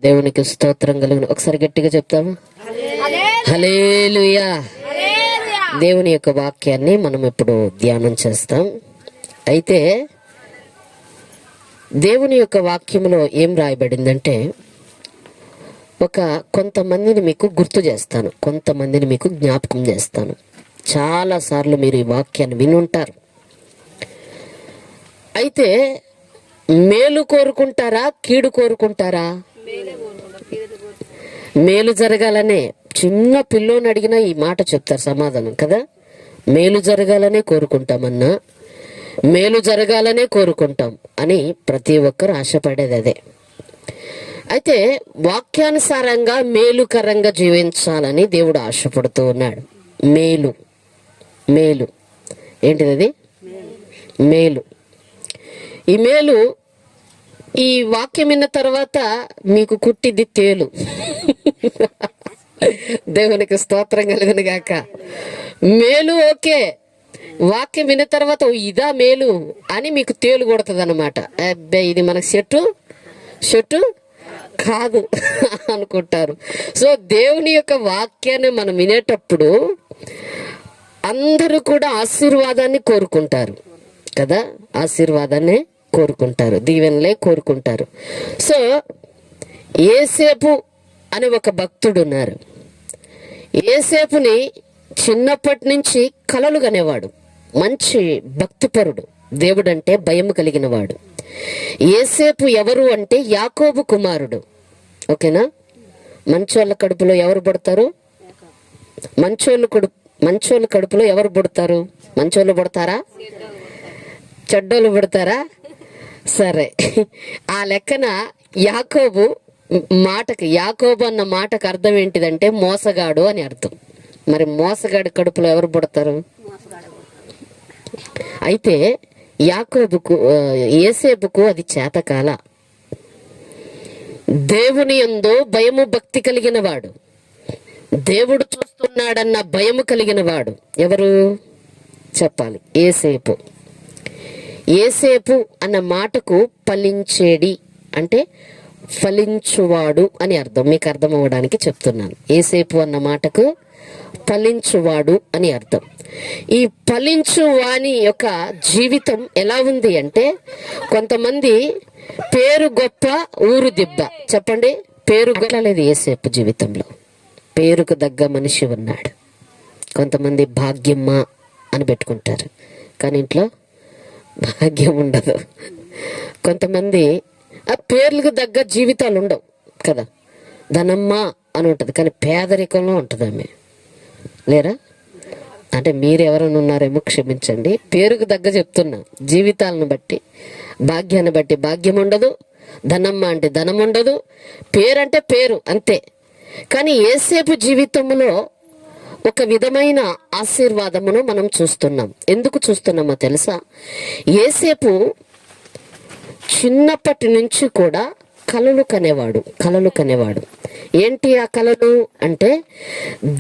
దేవునికి స్తోత్రం కలుగును. ఒకసారి గట్టిగా చెప్తాము, హల్లెలూయా. దేవుని యొక్క వాక్యాన్ని మనం ఇప్పుడు ధ్యానం చేస్తాం. అయితే దేవుని యొక్క వాక్యంలో ఏం రాయబడిందంటే, కొంతమందిని మీకు గుర్తు చేస్తాను, కొంతమందిని మీకు జ్ఞాపకం చేస్తాను. చాలాసార్లు మీరు ఈ వాక్యాన్ని వినుంటారు. అయితే మేలు కోరుకుంటారా, కీడు కోరుకుంటారా? మేలు జరగాలనే చిన్న పిల్లోని అడిగినా ఈ మాట చెప్తారు సమాధానం కదా. మేలు జరగాలనే కోరుకుంటామన్నా, మేలు జరగాలనే కోరుకుంటాం అని ప్రతి ఒక్కరు ఆశపడేది అదే. అయితే వాక్యానుసారంగా మేలుకరంగా జీవించాలని దేవుడు ఆశపడుతూ ఉన్నాడు. మేలు మేలు ఏంటిది? అది మేలు. ఈ మేలు, ఈ వాక్యం విన్న తర్వాత మీకు కుట్టిది తేలు. దేవునికి స్తోత్రం కలుగును గాక. మేలు ఓకే, వాక్యం విన్న తర్వాత ఇదా మేలు అని మీకు తేలు కొడుతుంది అనమాట. అబ్బాయి ఇది మనకు చెట్టు కాదు అనుకుంటారు. సో దేవుని యొక్క వాక్యాన్ని మనం వినేటప్పుడు అందరూ కూడా ఆశీర్వాదాన్ని కోరుకుంటారు కదా, ఆశీర్వాదాన్ని కోరుకుంటారు, దీవెనలే కోరుకుంటారు. సో యేసేపు అని ఒక భక్తుడు ఉన్నారు. యేసేపుని చిన్నప్పటి నుంచి కలలు కనేవాడు, మంచి భక్తిపరుడు, దేవుడంటే భయం కలిగిన వాడు. యేసేపు ఎవరు అంటే యాకోబు కుమారుడు. ఓకేనా? మంచోళ్ళ కడుపులో ఎవరు పుడతారు? మంచోళ్ళ కడుపులో ఎవరు పుడతారు? మంచోళ్ళు పుడతారా, చెడ్డోళ్ళు పుడతారా? సరే, ఆ లెక్కన యాకోబు అన్న మాటకు అర్థం ఏంటిదంటే మోసగాడు అని అర్థం. మరి మోసగాడి కడుపులో ఎవరు పుడతారు? అయితే యేసేపుకు అది చేతకాల. దేవుని యందు భయము భక్తి కలిగిన వాడు, దేవుడు చూస్తున్నాడన్న భయము కలిగిన వాడు ఎవరు చెప్పాలి? యేసేపు. యేసేపు అన్న మాటకు ఫలించేడి అంటే ఫలించువాడు అని అర్థం. మీకు అర్థం అవ్వడానికి చెప్తున్నాను. యేసేపు అన్న మాటకు ఫలించువాడు అని అర్థం. ఈ ఫలించువాని యొక్క జీవితం ఎలా ఉంది అంటే, కొంతమంది పేరు గొప్ప ఊరు దిబ్బ. చెప్పండి, పేరు గొప్పలేదు. యేసేపు జీవితంలో పేరుకు దగ్గ మనిషి ఉన్నాడు. కొంతమంది భాగ్యమ్మ అని పెట్టుకుంటారు, కానీ ఇంట్లో భాగ్యం ఉండదు. కొంతమంది ఆ పేర్లకు దగ్గర జీవితాలు ఉండవు కదా. ధనమ్మ అని ఉంటుంది, కానీ పేదరికంలో ఉంటుంది ఆమె. లేరా? అంటే మీరు ఎవరైనా ఉన్నారేమో క్షమించండి. పేరుకు దగ్గర చెప్తున్నా, జీవితాలను బట్టి, భాగ్యాన్ని బట్టి భాగ్యం ఉండదు, ధనమ్మ అంటే ధనం ఉండదు, పేరు అంటే పేరు అంతే. కానీ యేసేపు జీవితంలో ఒక విధమైన ఆశీర్వాదమును మనం చూస్తున్నాం. ఎందుకు చూస్తున్నామో తెలుసా? యేసేపు చిన్నప్పటి నుంచి కూడా కలలు కనేవాడు. ఏంటి ఆ కలలు అంటే,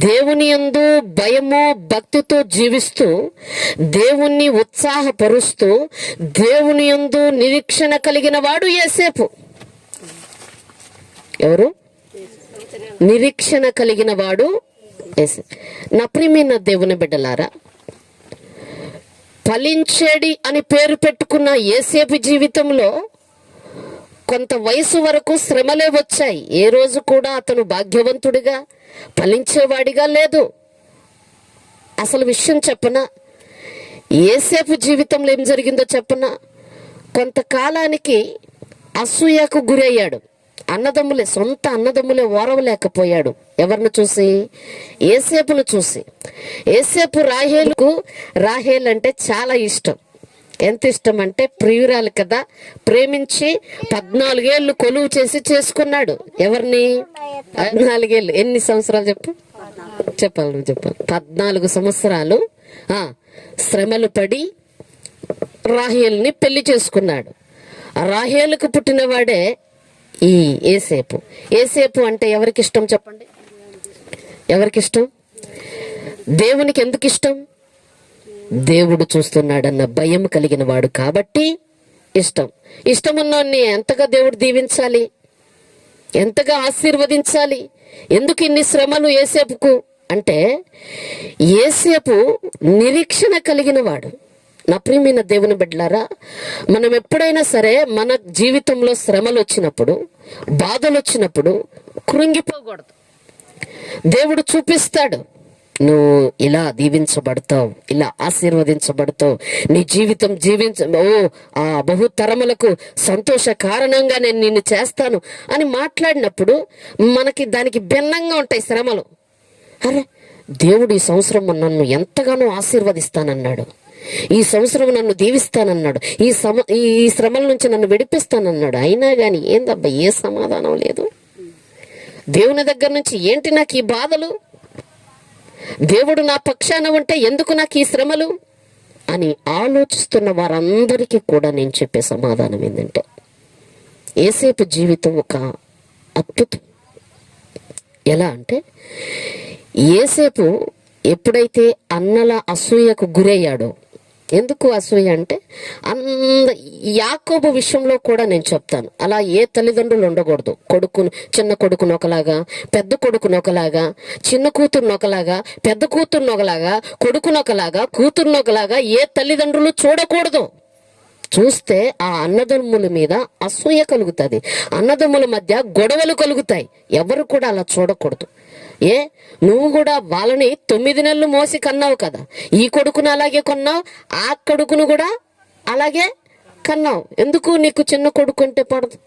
దేవుని యందు భయము భక్తితో జీవిస్తూ, దేవుణ్ణి ఉత్సాహపరుస్తూ, దేవుని యందు నిరీక్షణ కలిగిన వాడు యేసేపు. ఎవరు? నిరీక్షణ కలిగిన వాడు యేసేపు. నా ప్రియమైన దేవుని బిడ్డలారా, ఫలించేడి అని పేరు పెట్టుకున్న యేసేపు జీవితంలో కొంత వయసు వరకు శ్రమలే వచ్చాయి. ఏ రోజు కూడా అతను భాగ్యవంతుడిగా ఫలించేవాడిగా లేదు. అసలు విషయం చెప్పనా? యేసేపు జీవితంలో ఏం జరిగిందో చెప్పనా? కొంతకాలానికి అసూయకు గురయ్యాడు. సొంత అన్నదమ్ములే ఓరవలేకపోయాడు. ఎవరిని చూసి? యేసేపును చూసి. యేసేపు రాహేల్ అంటే చాలా ఇష్టం. ఎంత ఇష్టం అంటే, ప్రియురాలు కదా, ప్రేమించి 14 ఏళ్ళు కొలువు చేసి చేసుకున్నాడు. ఎవరిని? 14 ఏళ్ళు. ఎన్ని సంవత్సరాలు చెప్పాలి 14 సంవత్సరాలు శ్రమలు పడి రాహేల్ని పెళ్లి చేసుకున్నాడు. రాహేలుకు పుట్టినవాడే ఈ యేసేపు. యేసేపు అంటే ఎవరికి ఇష్టం చెప్పండి? ఎవరికి ఇష్టం? దేవునికి ఎందుకు ఇష్టం? దేవుడు చూస్తున్నాడన్న భయం కలిగిన వాడు కాబట్టి ఇష్టం. ఇష్టమున్నోన్ని ఎంతగా దేవుడు దీవించాలి? ఎంతగా ఆశీర్వదించాలి. ఎందుకు ఇన్ని శ్రమలు యోసేపుకు అంటే, యోసేపు నిరీక్షణ కలిగిన వాడు. నా ప్రియమైన దేవుని బిడ్డలారా, మనం ఎప్పుడైనా సరే మన జీవితంలో శ్రమలు వచ్చినప్పుడు, బాధలు వచ్చినప్పుడు కృంగిపోకూడదు. దేవుడు చూపిస్తాడు, నువ్వు ఇలా దీవించబడతావు, ఇలా ఆశీర్వదించబడతావు, నీ జీవితం బహుతరములకు సంతోష కారణంగా నేను నిన్ను చేస్తాను అని మాట్లాడినప్పుడు మనకి దానికి భిన్నంగా ఉంటాయి శ్రమలు. అరే, దేవుడు ఈ సంవత్సరం నన్ను ఎంతగానో ఆశీర్వదిస్తానన్నాడు, ఈ సంవత్సరం నన్ను దీవిస్తానన్నాడు, ఈ శ్రమల నుంచి నన్ను విడిపిస్తానన్నాడు. అయినా కానీ ఏందబ్బా, ఏ సమాధానం లేదు. దేవుని దగ్గర నుంచి ఏంటి నాకు ఈ బాధలు, దేవుడు నా పక్షాన ఉంటే ఎందుకు నాకు ఈ శ్రమలు అని ఆలోచిస్తున్న వారందరికీ కూడా నేను చెప్పే సమాధానం ఏంటంటే, యోసేపు జీవితం ఒక అద్భుతం. ఎలా అంటే, యోసేపు ఎప్పుడైతే అన్నల అసూయకు గురయ్యాడో, ఎందుకు అసూయ అంటే, యాకోబు విషయంలో కూడా నేను చెప్తాను, అలా ఏ తల్లిదండ్రులు ఉండకూడదు. చిన్న కొడుకును ఒకలాగా, పెద్ద కొడుకును ఒకలాగా, చిన్న కూతురును ఒకలాగా, పెద్ద కూతురును ఒకలాగా, కొడుకును ఒకలాగా, కూతురును ఒకలాగా ఏ తల్లిదండ్రులు చూడకూడదు. చూస్తే ఆ అన్నదమ్ముల మీద అసూయ కలుగుతుంది, అన్నదమ్ముల మధ్య గొడవలు కలుగుతాయి. ఎవరు కూడా అలా చూడకూడదు. నువ్వు కూడా వాళ్ళని 9 నెలలు మోసి కన్నావు కదా, ఈ కొడుకును అలాగే కొన్నావు, ఆ కొడుకును కూడా అలాగే కన్నావు. ఎందుకు నీకు చిన్న కొడుకు అంటే పడదు?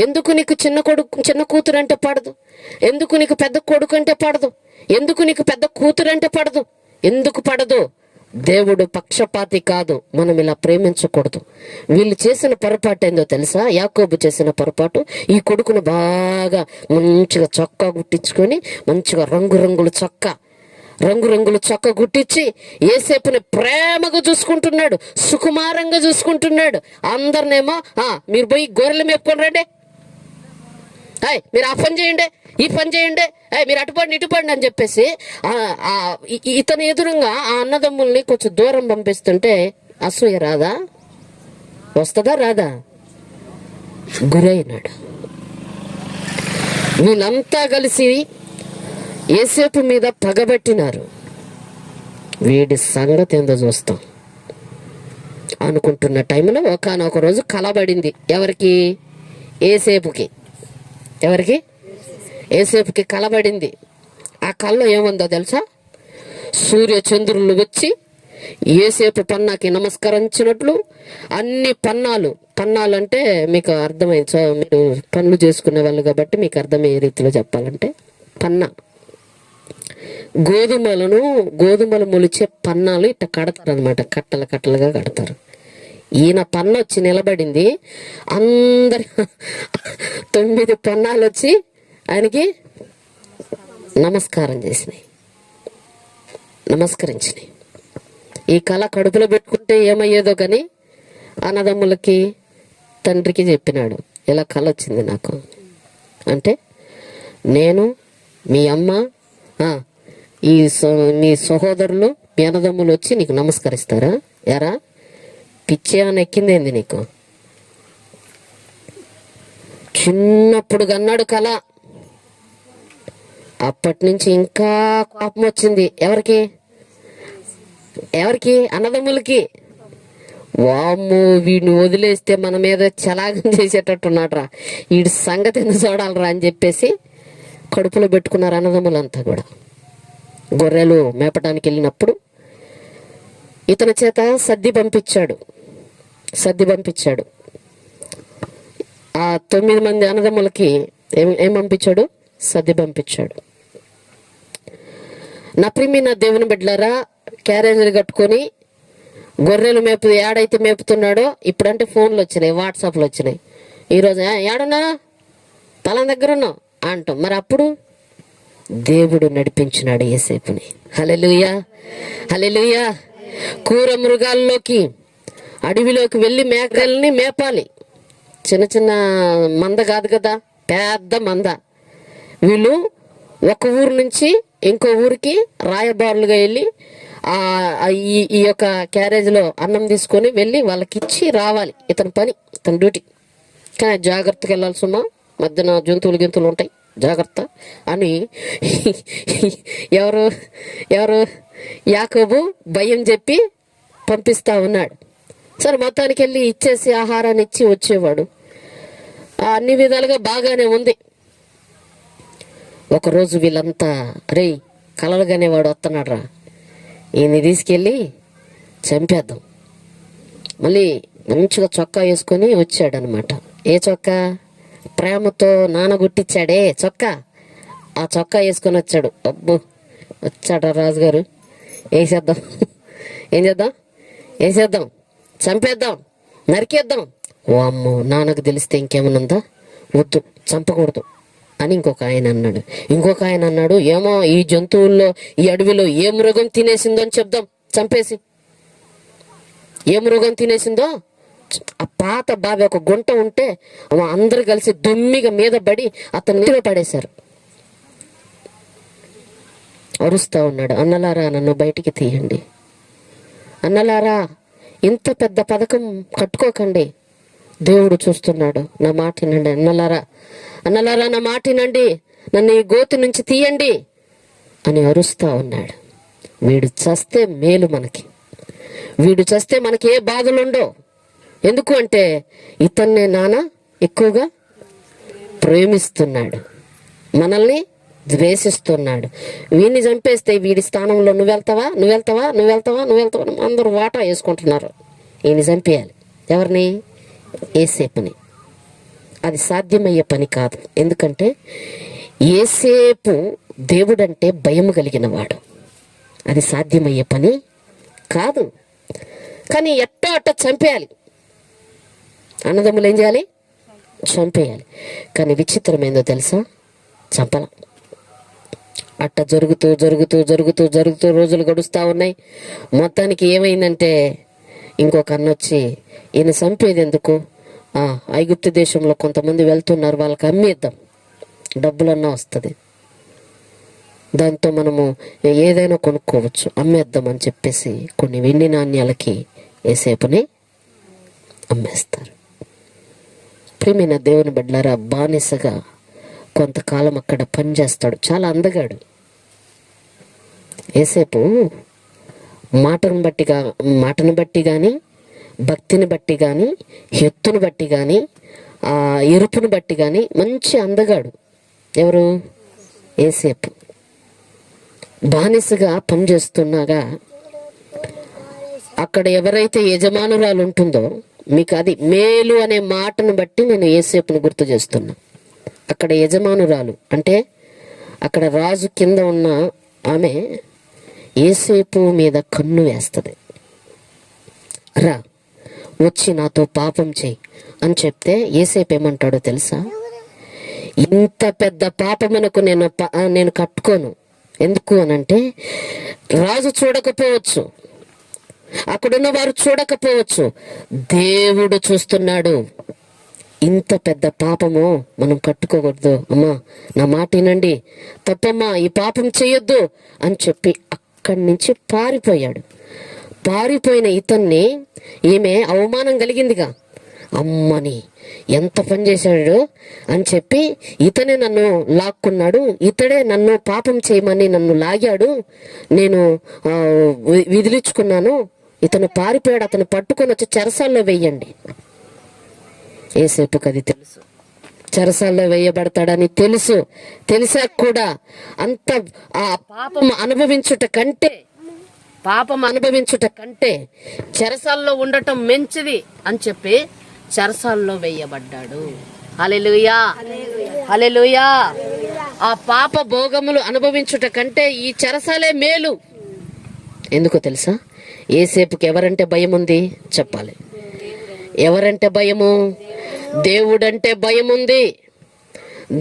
ఎందుకు నీకు చిన్న కూతురు అంటే పడదు? ఎందుకు నీకు పెద్ద కొడుకు అంటే పడదు? ఎందుకు నీకు పెద్ద కూతురు అంటే పడదు? ఎందుకు పడదు? దేవుడు పక్షపాతి కాదు. మనం ఇలా ప్రేమించకూడదు. వీళ్ళు చేసిన పొరపాటు ఏందో తెలుసా? యాకోబు చేసిన పొరపాటు, ఈ కొడుకును బాగా మంచిగా చొక్కా గుట్టించుకొని, మంచిగా రంగురంగుల చొక్కా గుట్టించి యోసేపుని ప్రేమగా చూసుకుంటున్నాడు, సుకుమారంగా చూసుకుంటున్నాడు. అందరినేమో మీరు పోయి గొర్రెలు మేపుకొని రండి, మీరు ఆ పని చేయండి, ఈ పని చేయండి, మీరు అటుపండి ఇటుపండి అని చెప్పేసి ఇతని ఎదురుగా ఆ అన్నదమ్ముల్ని కొంచెం దూరం పంపిస్తుంటే అసూయ రాదా? వస్తుందా? రాదా? గురైనాడు. వీళ్ళంతా కలిసి యోసేపు మీద పగబట్టినారు. వీడి సంగతి ఏందో చూస్తాం అనుకుంటున్న టైంలో ఒకానొక రోజు కలబడింది. ఎవరికి? యోసేపుకి. ఎవరికి? యోసేపుకి కలబడింది. ఆ కళ్ళలో ఏముందో తెలుసా? సూర్య చంద్రులు వచ్చి యోసేపు పన్నాకి నమస్కరించినట్లు అన్ని పన్నాలు అంటే మీకు అర్థమైంది, మీరు పనులు చేసుకునే వాళ్ళు కాబట్టి మీకు అర్థమయ్యే రీతిలో చెప్పాలంటే, గోధుమలు మొలిచే పన్నాలు ఇట్లా కడతారు అనమాట, కట్టలుగా కడతారు. ఈయన పన్ను వచ్చి నిలబడింది, అందరి 9 పన్నాలు వచ్చి ఆయనకి నమస్కరించినాయి. ఈ కళ కడుపులో పెట్టుకుంటే ఏమయ్యేదో కానీ అన్నదమ్ములకి తండ్రికి చెప్పినాడు, ఇలా కళ వచ్చింది నాకు అంటే, నేను మీ అమ్మ మీ సహోదరులు మీ అన్నదమ్ములు వచ్చి నీకు నమస్కరిస్తారా? ఎరా పిచ్చి అని ఎక్కిందేంది నీకు? చిన్నప్పుడు కన్నాడు కళ, అప్పటి నుంచి ఇంకా కోపం వచ్చింది. ఎవరికి? అన్నదమ్ములకి. వామ్మో, వీడిని వదిలేస్తే మన మీద చలాగం చేసేటట్టున్నాడ్రా, వీడి సంగతి ఎందుకు చూడాలరా అని చెప్పేసి కడుపులో పెట్టుకున్నారు అన్నదమ్ములంతా కూడా. గొర్రెలు మేపటానికి వెళ్ళినప్పుడు ఇతని చేత సద్ది పంపించాడు. ఆ 9 మంది అన్నదమ్ములకి ఏం పంపించాడు? సద్ది పంపించాడు. నా ప్రియమైన దేవుని బిడ్డలారా, క్యారేజీలు కట్టుకొని గొర్రెలు ఏడైతే మేపుతున్నాడో, ఇప్పుడంటే ఫోన్లు వచ్చినాయి, వాట్సాప్లు వచ్చినాయి. ఈరోజు ఏడున్నా తల దగ్గర ఉన్నావు అంటాం. మరి అప్పుడు దేవుడు నడిపించినాడు యోసేపుని. హల్లెలూయా. క్రూర మృగాల్లోకి, అడవిలోకి వెళ్ళి మేకల్ని మేపాలి. చిన్న మంద కాదు కదా, పెద్ద మంద. వీళ్ళు ఒక ఊరు నుంచి ఇంకో ఊరికి రాయబారులుగా వెళ్ళి ఈ యొక్క క్యారేజ్లో అన్నం తీసుకొని వెళ్ళి వాళ్ళకి ఇచ్చి రావాలి. ఇతని పని, ఇతని డ్యూటీ. కానీ జాగ్రత్తగా వెళ్ళాలి సుమా, మధ్యన జంతువులు గింతులు ఉంటాయి, జాగ్రత్త అని ఎవరు ఎవరు యాకోబు భయం చెప్పి పంపిస్తా ఉన్నాడు. సరే మొత్తానికి వెళ్ళి ఇచ్చేసి ఆహారాన్ని ఇచ్చి వచ్చేవాడు. అన్ని విధాలుగా బాగానే ఉంది. ఒకరోజు వీళ్ళంతా రే కలలుగానే వాడు వస్తున్నాడు రా, ఈయన్ని తీసుకెళ్ళి చంపేద్దాం. మళ్ళీ మంచిగా చొక్కా వేసుకొని వచ్చాడనమాట. ఏ చొక్కా? ప్రేమతో నానగొట్టించాడే చొక్కా, ఆ చొక్కా వేసుకొని వచ్చాడు. అబ్బో వచ్చాడా రాజుగారు, వేసేద్దాం, ఏం చేద్దాం, వేసేద్దాం, చంపేద్దాం, నరికేద్దాం. ఓ అమ్మో నాన్నకు తెలిస్తే ఇంకేమనుందా, వద్దు చంపకూడదు అని ఇంకొక ఆయన అన్నాడు. ఇంకొక ఆయన అన్నాడు, ఏమో ఈ జంతువుల్లో ఈ అడవిలో ఏ మృగం తినేసిందో అని చెప్దాం, చంపేసి. ఏ మృగం తినేసిందో. ఆ పాత బావి ఒక గుంట ఉంటే అందరు కలిసి దుమ్మిగా మీద పడి అతను నీళ్ళు పడేశారు. అరుస్తా ఉన్నాడు, అన్నలారా నన్ను బయటికి తీయండి, అన్నలారా ఇంత పెద్ద పథకం కట్టుకోకండి, దేవుడు చూస్తున్నాడు, నా మాట వినండి. అన్నలారా అన్నలారా నా మాట వినండి, నన్ను ఈ గోతి నుంచి తీయండి అని అరుస్తా ఉన్నాడు. వీడు చస్తే మేలు మనకి, వీడు చస్తే మనకి ఏ బాధలుండో. ఎందుకు అంటే ఇతన్నే నాన్న ఎక్కువగా ప్రేమిస్తున్నాడు, మనల్ని ద్వేషిస్తున్నాడు. వీడిని చంపేస్తే వీడి స్థానంలో నువ్వు వెళ్తావా, నువ్వు వెళ్తావా, నువ్వు వెళ్తావా, నువ్వు వెళ్తావా, అందరూ వాటా వేసుకుంటున్నారు. ఈయన చంపేయాలి. ఎవరిని? ఏసేపుని. అది సాధ్యమయ్యే పని కాదు. ఎందుకంటే ఏసేపు దేవుడంటే భయం కలిగిన వాడు, అది సాధ్యమయ్యే పని కాదు. కానీ ఎట్టా అట్ట చంపేయాలి. అన్నదమ్ములు ఏం చేయాలి? చంపేయాలి. కానీ విచిత్రమైందో తెలుసా, చంపల. అట్ట జరుగుతూ జరుగుతూ జరుగుతూ జరుగుతూ రోజులు గడుస్తూ ఉన్నాయి. మొత్తానికి ఏమైందంటే ఇంకొక అన్న వచ్చి, ఈయన చంపేది ఎందుకు, ఐగుప్తు దేశంలో కొంతమంది వెళ్తున్నారు, వాళ్ళకి అమ్మేద్దాం, డబ్బులన్నా వస్తుంది, దాంతో మనము ఏదైనా కొనుక్కోవచ్చు, అమ్మేద్దాం అని చెప్పేసి కొన్ని వెండి నాణ్యాలకి ఏసేపుని అమ్మేస్తారు. ప్రియమైన దేవుని బిడ్డలారా, బానిసగా కొంతకాలం అక్కడ పనిచేస్తాడు. చాలా అందగాడు ఏసేపు. మాటను బట్టి కానీ, భక్తిని బట్టి కానీ, ఎత్తును బట్టి కానీ, ఎరుపును బట్టి కానీ మంచి అందగాడు. ఎవరు? ఏసేపు. బానిసగా పనిచేస్తున్నాగా అక్కడ ఎవరైతే యజమానురాలు ఉంటుందో, మీకు అది మేలు అనే మాటను బట్టి నేను ఏసేపుని గుర్తు చేస్తున్నా. అక్కడ యజమానురాలు అంటే అక్కడ రాజు కింద ఉన్న ఆమె ఏసేపు మీద కన్ను వేస్తుంది. రా వచ్చి నాతో పాపం చేయి అని చెప్తే ఏసేపు ఏమంటాడో తెలుసా? ఇంత పెద్ద పాపమునకు నేను కట్టుకోను. ఎందుకు అనంటే రాజు చూడకపోవచ్చు, అక్కడున్న వారు చూడకపోవచ్చు, దేవుడు చూస్తున్నాడు. ఇంత పెద్ద పాపము మనం కట్టుకోకూడదు. అమ్మా నా మాట వినండి, తప్పమ్మా ఈ పాపం చేయొద్దు అని చెప్పి అక్కడి నుంచి పారిపోయాడు. పారిపోయిన ఇతన్ని ఈమె అవమానం కలిగిందిగా, అమ్మని ఎంత పని చేశాడు అని చెప్పి ఇతనే నన్ను లాక్కున్నాడు, ఇతడే నన్ను పాపం చేయమని నన్ను లాగాడు, నేను విదిలించుకున్నాను, ఇతను పారిపోయాడు, అతను పట్టుకొని వచ్చి చెరసాల్లో వెయ్యండి. ఏసేపుకి అది తెలుసు, చెరసాల్లో వేయబడతాడని తెలుసు. తెలిసాక కూడా అంత ఆ పాపం అనుభవించుట కంటే చెరసాల్లో ఉండటం మంచిది అని చెప్పి చెరసాల్లో వేయబడ్డాడు. హల్లెలూయా, హల్లెలూయా. ఆ పాప భోగములు అనుభవించుట కంటే ఈ చెరసాలే మేలు. ఎందుకో తెలుసా? ఏసేపుకి ఎవరంటే భయం ఉంది చెప్పాలి. ఎవరంటే భయము? దేవుడంటే భయం ఉంది.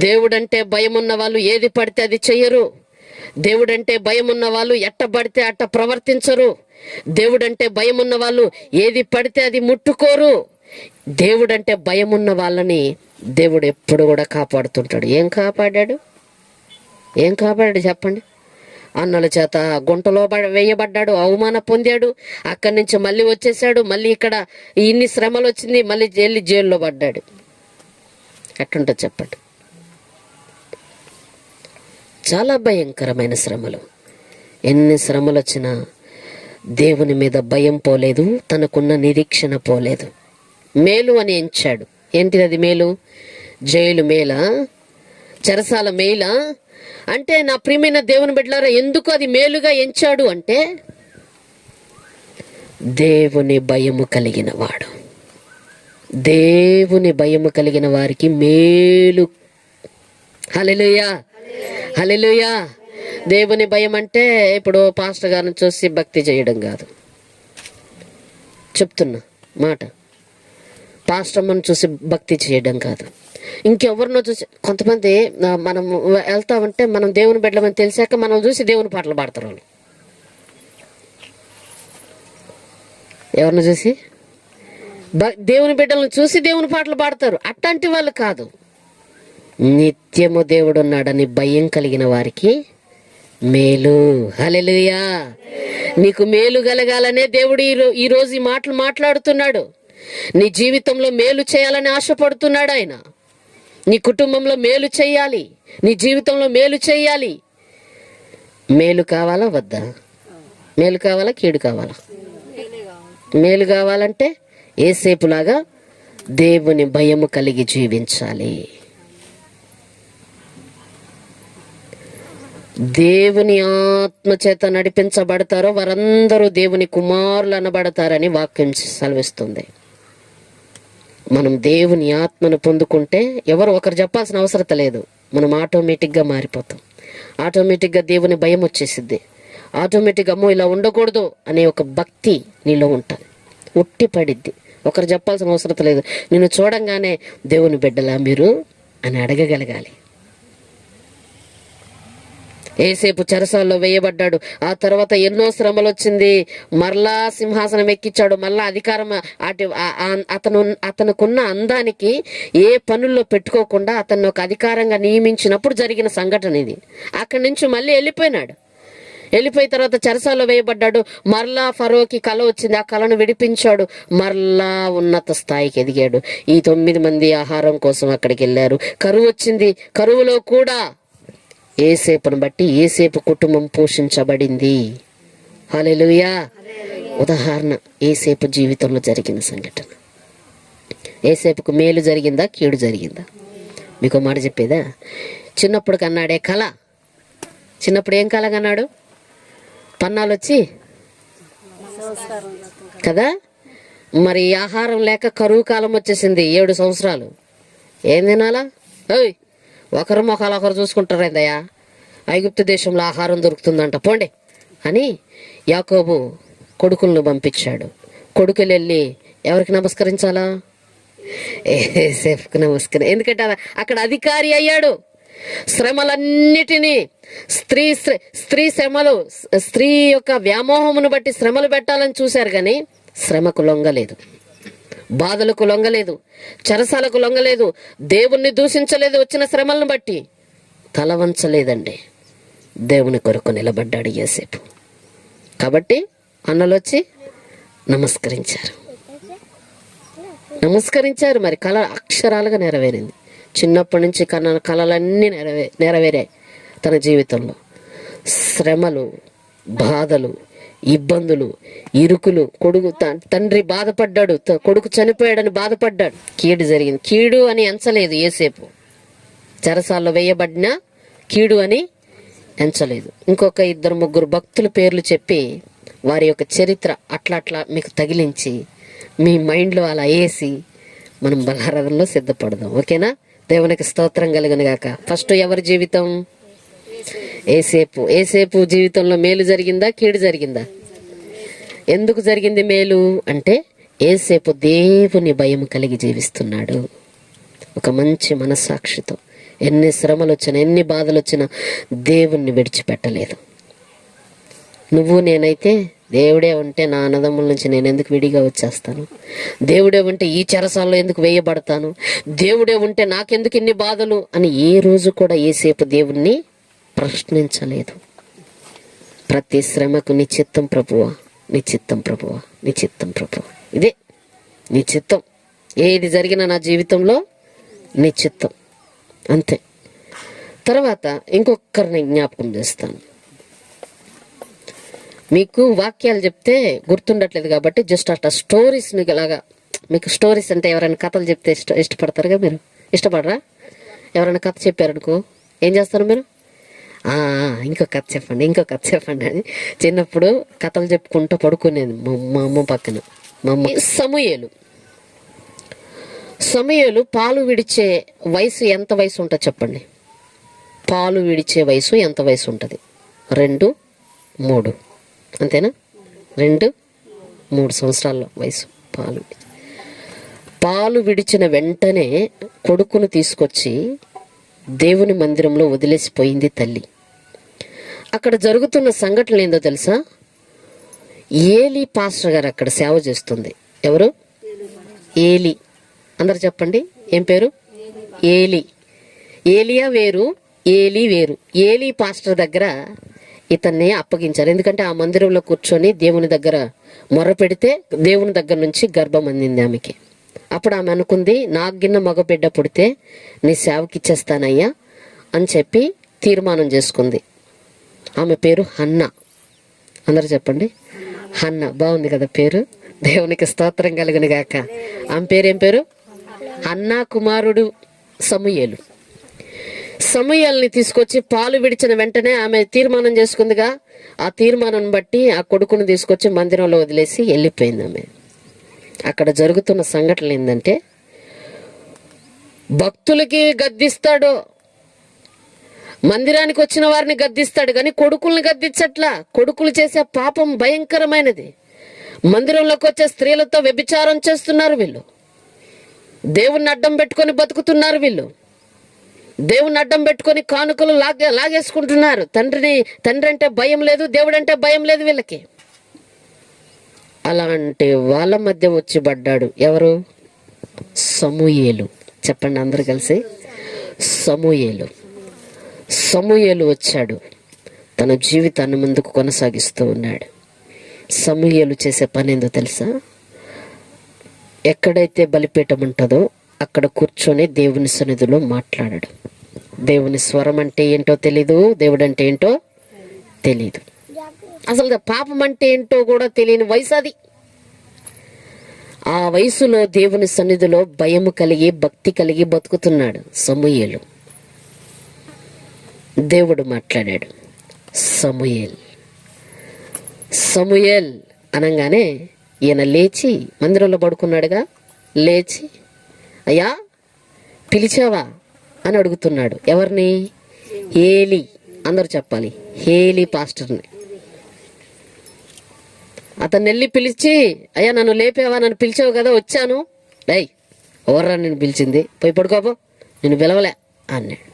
దేవుడంటే భయం ఉన్న వాళ్ళు ఏది పడితే అది చెయ్యరు. దేవుడంటే భయం ఉన్న వాళ్ళు ఎట్ట పడితే అట్ట ప్రవర్తించరు. దేవుడంటే భయం ఉన్న వాళ్ళు ఏది పడితే అది ముట్టుకోరు. దేవుడంటే భయం ఉన్న వాళ్ళని దేవుడు ఎప్పుడు కూడా కాపాడుతుంటాడు. ఏం కాపాడాడు చెప్పండి? అన్నల చేత గుంటలో వేయబడ్డాడు, అవమాన పొందాడు, అక్కడి నుంచి మళ్ళీ వచ్చేసాడు, మళ్ళీ ఇక్కడ ఇన్ని శ్రమలు వచ్చింది, మళ్ళీ వెళ్ళి జైల్లో పడ్డాడు. ఎట్టుంటుంది చెప్పండి? చాలా భయంకరమైన శ్రమలు. ఎన్ని శ్రమలు వచ్చినా దేవుని మీద భయం పోలేదు, తనకున్న నిరీక్షణ పోలేదు. మేలు అని ఎంచాడు. ఏంటిది అది మేలు? జైలు మేలా? చెరసాల మేలా? అంటే నా ప్రియమైన దేవుని బిడ్డలారా, ఎందుకు అది మేలుగా ఎంచాడు అంటే దేవుని భయము కలిగిన వాడు. దేవుని భయము కలిగిన వారికి మేలు. హల్లెలూయా, హల్లెలూయా. దేవుని భయం అంటే ఇప్పుడు పాస్టర్ గారిని చూసి భక్తి చేయడం కాదు, చెప్తున్నా మాట. పాస్టర్ అమ్మను చూసి భక్తి చేయడం కాదు, ఇంకెవరినో చూసి. కొంతమంది మనం వెళ్తామంటే మనం దేవుని బిడ్డమని తెలిసాక మనం చూసి దేవుని పాటలు పాడతారు వాళ్ళు. ఎవరిని చూసి? దేవుని బిడ్డలను చూసి దేవుని పాటలు పాడతారు. అట్లాంటి వాళ్ళు కాదు. నిత్యము దేవుడు ఉన్నాడని భయం కలిగిన వారికి మేలు. హల్లెలూయా. నీకు మేలు కలగాలనే దేవుడు ఈరోజు ఈ మాటలు మాట్లాడుతున్నాడు. నీ జీవితంలో మేలు చేయాలని ఆశపడుతున్నాడు ఆయన. నీ కుటుంబంలో మేలు చేయాలి, నీ జీవితంలో మేలు చేయాలి. మేలు కావాలా వద్దా? మేలు కావాలా కీడు కావాలా? మేలు కావాలంటే యేసేపులాగా దేవుని భయము కలిగి జీవించాలి. దేవుని ఆత్మ చేత నడిపించబడతారో వారందరూ దేవుని కుమారులు అనబడతారని వాక్యం సెలవిస్తుంది. మనం దేవుని ఆత్మను పొందుకుంటే ఎవరు ఒకరు చెప్పాల్సిన అవసరం లేదు. మనం ఆటోమేటిక్గా మారిపోతాం. ఆటోమేటిక్గా దేవుని భయం వచ్చేసిద్ది. ఆటోమేటిక్గా అమ్మో ఇలా ఉండకూడదు అనే ఒక భక్తి నీలో ఉంటుంది, ఉట్టి పడిద్ది. ఒకరు చెప్పాల్సిన అవసరం లేదు. నిన్ను చూడంగానే దేవుని బిడ్డలా మీరు అని అడగగలగాలి. యేసేపు చెరసాల్లో వేయబడ్డాడు. ఆ తర్వాత ఎన్నో శ్రమలు వచ్చింది. మరలా సింహాసనం ఎక్కించాడు. మరలా అధికారం అతనుకున్న అందానికి ఏ పనుల్లో పెట్టుకోకుండా అతన్ని ఒక అధికారంగా నియమించినప్పుడు జరిగిన సంఘటన ఇది. అక్కడి నుంచి మళ్ళీ వెళ్ళిపోయినాడు. వెళ్ళిపోయిన తర్వాత చెరసాల్లో వేయబడ్డాడు. మరలా ఫరోకి కళ వచ్చింది. ఆ కళను విడిపించాడు. మరలా ఉన్నత స్థాయికి ఎదిగాడు. ఈ 9 మంది ఆహారం కోసం అక్కడికి వెళ్ళారు. కరువు వచ్చింది. కరువులో కూడా యేసేపును బట్టి యేసేపు కుటుంబం పోషించబడింది. హల్లెలూయా. ఉదాహరణ యేసేపు జీవితంలో జరిగిన సంఘటన. యేసేపుకు మేలు జరిగిందా కీడు జరిగిందా? మీకు మాట చెప్పేదా? చిన్నప్పుడు కన్నాడే కళ. చిన్నప్పుడు ఏం కళ కన్నాడు? పన్నాలు వచ్చి కదా, మరి ఆహారం లేక కరువు కాలం వచ్చేసింది. 7 సంవత్సరాలు ఏం తినాలా? ఓయ్, ఒకరు మొఖాలు ఒకరు చూసుకుంటారేందయ్యా, ఐగుప్తు దేశంలో ఆహారం దొరుకుతుందంట పోండి అని యాకోబు కొడుకులను పంపించాడు. కొడుకులు వెళ్ళి ఎవరికి నమస్కరించాలా? యేసేపుకు ఎందుకంటే అక్కడ అధికారి అయ్యాడు. శ్రమలన్నిటినీ స్త్రీ శ్రమలు, స్త్రీ యొక్క వ్యామోహమును బట్టి శ్రమలు పెట్టాలని చూశారు, కానీ శ్రమకు లొంగలేదు, బాధలకు లొంగలేదు, చెరసాలకు లొంగలేదు, దేవుణ్ణి దూషించలేదు. వచ్చిన శ్రమలను బట్టి తల వంచలేదండి. దేవుని కొరకు నిలబడ్డాడు యేసేపు. కాబట్టి అన్నలు వచ్చి నమస్కరించారు. మరి కళ అక్షరాలుగా నెరవేరింది. చిన్నప్పటి నుంచి కళలన్నీ నెరవేరాయి తన జీవితంలో. శ్రమలు, బాధలు, ఇబ్బందులు, ఇరుకులు, తండ్రి బాధపడ్డాడు, కొడుకు చనిపోయాడని బాధపడ్డాడు. కీడు జరిగింది. కీడు అని ఎంచలేదు యేసేపు. చెరసాల్లో వేయబడినా కీడు అని ఎంచలేదు. ఇంకొక 2-3 భక్తుల పేర్లు చెప్పి వారి యొక్క చరిత్ర అట్లా మీకు తగిలించి మీ మైండ్లో అలా వేసి మనం బలారాధనలో సిద్ధపడదాం. ఓకేనా? దేవునికి స్తోత్రం కలుగును గాక. ఫస్ట్ ఎవరి జీవితం? యేసేపు జీవితంలో మేలు జరిగిందా కీడు జరిగిందా? ఎందుకు జరిగింది మేలు అంటే యేసేపు దేవుని భయం కలిగి జీవిస్తున్నాడు. ఒక మంచి మనస్సాక్షితో ఎన్ని శ్రమలు వచ్చినా, ఎన్ని బాధలు వచ్చినా దేవుణ్ణి విడిచిపెట్టలేదు. నువ్వు నేనైతే దేవుడే ఉంటే నా అన్నదమ్ముల నుంచి నేను ఎందుకు విడిగా వచ్చేస్తాను? దేవుడే ఉంటే ఈ చెరసాల్లో ఎందుకు వేయబడతాను? దేవుడే ఉంటే నాకెందుకు ఇన్ని బాధలు అని ఏ రోజు కూడా యేసేపు దేవుణ్ణి ప్రశ్నించలేదు. ప్రతి శ్రమకు నీ చిత్తం ప్రభువా, నీ చిత్తం ప్రభువా, నీ చిత్తం ప్రభువా, ఇదే నీ చిత్తం. ఏది జరిగినా నా జీవితంలో నీ చిత్తం, అంతే. తర్వాత ఇంకొకరిని జ్ఞాపకం చేస్తాను. మీకు వాక్యాలు చెప్తే గుర్తుండట్లేదు కాబట్టి జస్ట్ అట్లా స్టోరీస్ని ఇలాగా, మీకు స్టోరీస్ అంటే ఎవరైనా కథలు చెప్తే ఇష్టపడతారుగా, మీరు ఇష్టపడరా? ఎవరైనా కథ చెప్పారనుకో ఏం చేస్తారు మీరు? ఇంకో కథ చెప్పండి, ఇంకో కథ చెప్పండి అని చిన్నప్పుడు కథలు చెప్పుకుంటూ పడుకునేది మా అమ్మ పక్కన. మా అమ్మ సమూయేలు పాలు విడిచే వయసు ఎంత వయసు ఉంటుంది చెప్పండి? పాలు విడిచే వయసు ఎంత వయసు ఉంటుంది? 2, 3 అంతేనా? 2, 3 సంవత్సరాల వయసు. పాలు విడిచిన వెంటనే కొడుకును తీసుకొచ్చి దేవుని మందిరంలో వదిలేసిపోయింది తల్లి. అక్కడ జరుగుతున్న సంఘటనలు ఏందో తెలుసా? ఏలీ పాస్టర్ గారు అక్కడ సేవ చేస్తుంది. ఎవరు? ఏలీ. అందరు చెప్పండి, ఏం పేరు? ఏలీ. ఏలియా వేరు, ఏలీ వేరు. ఏలీ పాస్టర్ దగ్గర ఇతన్ని అప్పగించారు. ఎందుకంటే ఆ మందిరంలో కూర్చొని దేవుని దగ్గర మొర పెడితే దేవుని దగ్గర నుంచి గర్భం అందింది ఆమెకి. అప్పుడు ఆమె అనుకుంది, నాకు గిన్న మగబిడ్డ పుడితే నీ సేవకిచ్చేస్తానయ్యా అని చెప్పి తీర్మానం చేసుకుంది. ఆమె పేరు హన్నా. అందరు చెప్పండి, హన్నా. బాగుంది కదా పేరు? దేవునికి స్తోత్రం కలుగును గాక. ఆమె పేరు ఏం పేరు? హన్నా కుమారుడు సమూయేలు. సమూయేలుని తీసుకొచ్చి పాలు విడిచిన వెంటనే ఆమె తీర్మానం చేసుకుందిగా. ఆ తీర్మానం బట్టి ఆ కొడుకుని తీసుకొచ్చి మందిరంలో వదిలేసి వెళ్ళిపోయింది ఆమె. అక్కడ జరుగుతున్న సంఘటనలు ఏంటంటే, భక్తులకి గద్దిస్తాడు, మందిరానికి వచ్చిన వారిని గద్దిస్తాడు, కానీ కొడుకుల్ని గద్దించట్లా. కొడుకులు చేసే పాపం భయంకరమైనది. మందిరంలోకి వచ్చే స్త్రీలతో వ్యభిచారం చేస్తున్నారు వీళ్ళు. దేవుణ్ణి అడ్డం పెట్టుకొని బతుకుతున్నారు వీళ్ళు. దేవుణ్ణి అడ్డం పెట్టుకొని కానుకలు లాగేసుకుంటున్నారు. తండ్రి అంటే భయం లేదు, దేవుడు అంటే భయం లేదు వీళ్ళకి. అలాంటి వాళ్ళ మధ్య వచ్చి పడ్డాడు. ఎవరు? సమూయేలు. చెప్పండి అందరు కలిసి, సమూయేలు వచ్చాడు. తన జీవితాన్ని ముందుకు కొనసాగిస్తూ ఉన్నాడు. సమూయేలు చేసే పని ఏందో తెలుసా? ఎక్కడైతే బలిపీఠం ఉంటుందో అక్కడ కూర్చొని దేవుని సన్నిధిలో మాట్లాడాడు. దేవుని స్వరం అంటే ఏంటో తెలీదు, దేవుడు అంటే ఏంటో తెలీదు, అసలు పాపం అంటే ఏంటో కూడా తెలియని వయసు అది. ఆ వయసులో దేవుని సన్నిధిలో భయము కలిగి భక్తి కలిగి బతుకుతున్నాడు సమూయేలు. దేవుడు మాట్లాడాడు, సమూయేల్ అనగానే ఈయన లేచి మందిరంలో పడుకున్నాడుగా, లేచి అయ్యా పిలిచావా అని అడుగుతున్నాడు. ఎవరిని? ఏలీ. అందరు చెప్పాలి, ఏలీ పాస్టర్ని. అతను వెళ్ళి పిలిచి, అయ్యా నన్ను లేపేవా, నన్ను పిలిచావు కదా, వచ్చాను. డై ఎవర్రా నేను పిలిచింది, పోయి పడుకోపో, నేను పిలవలే అన్నాడు.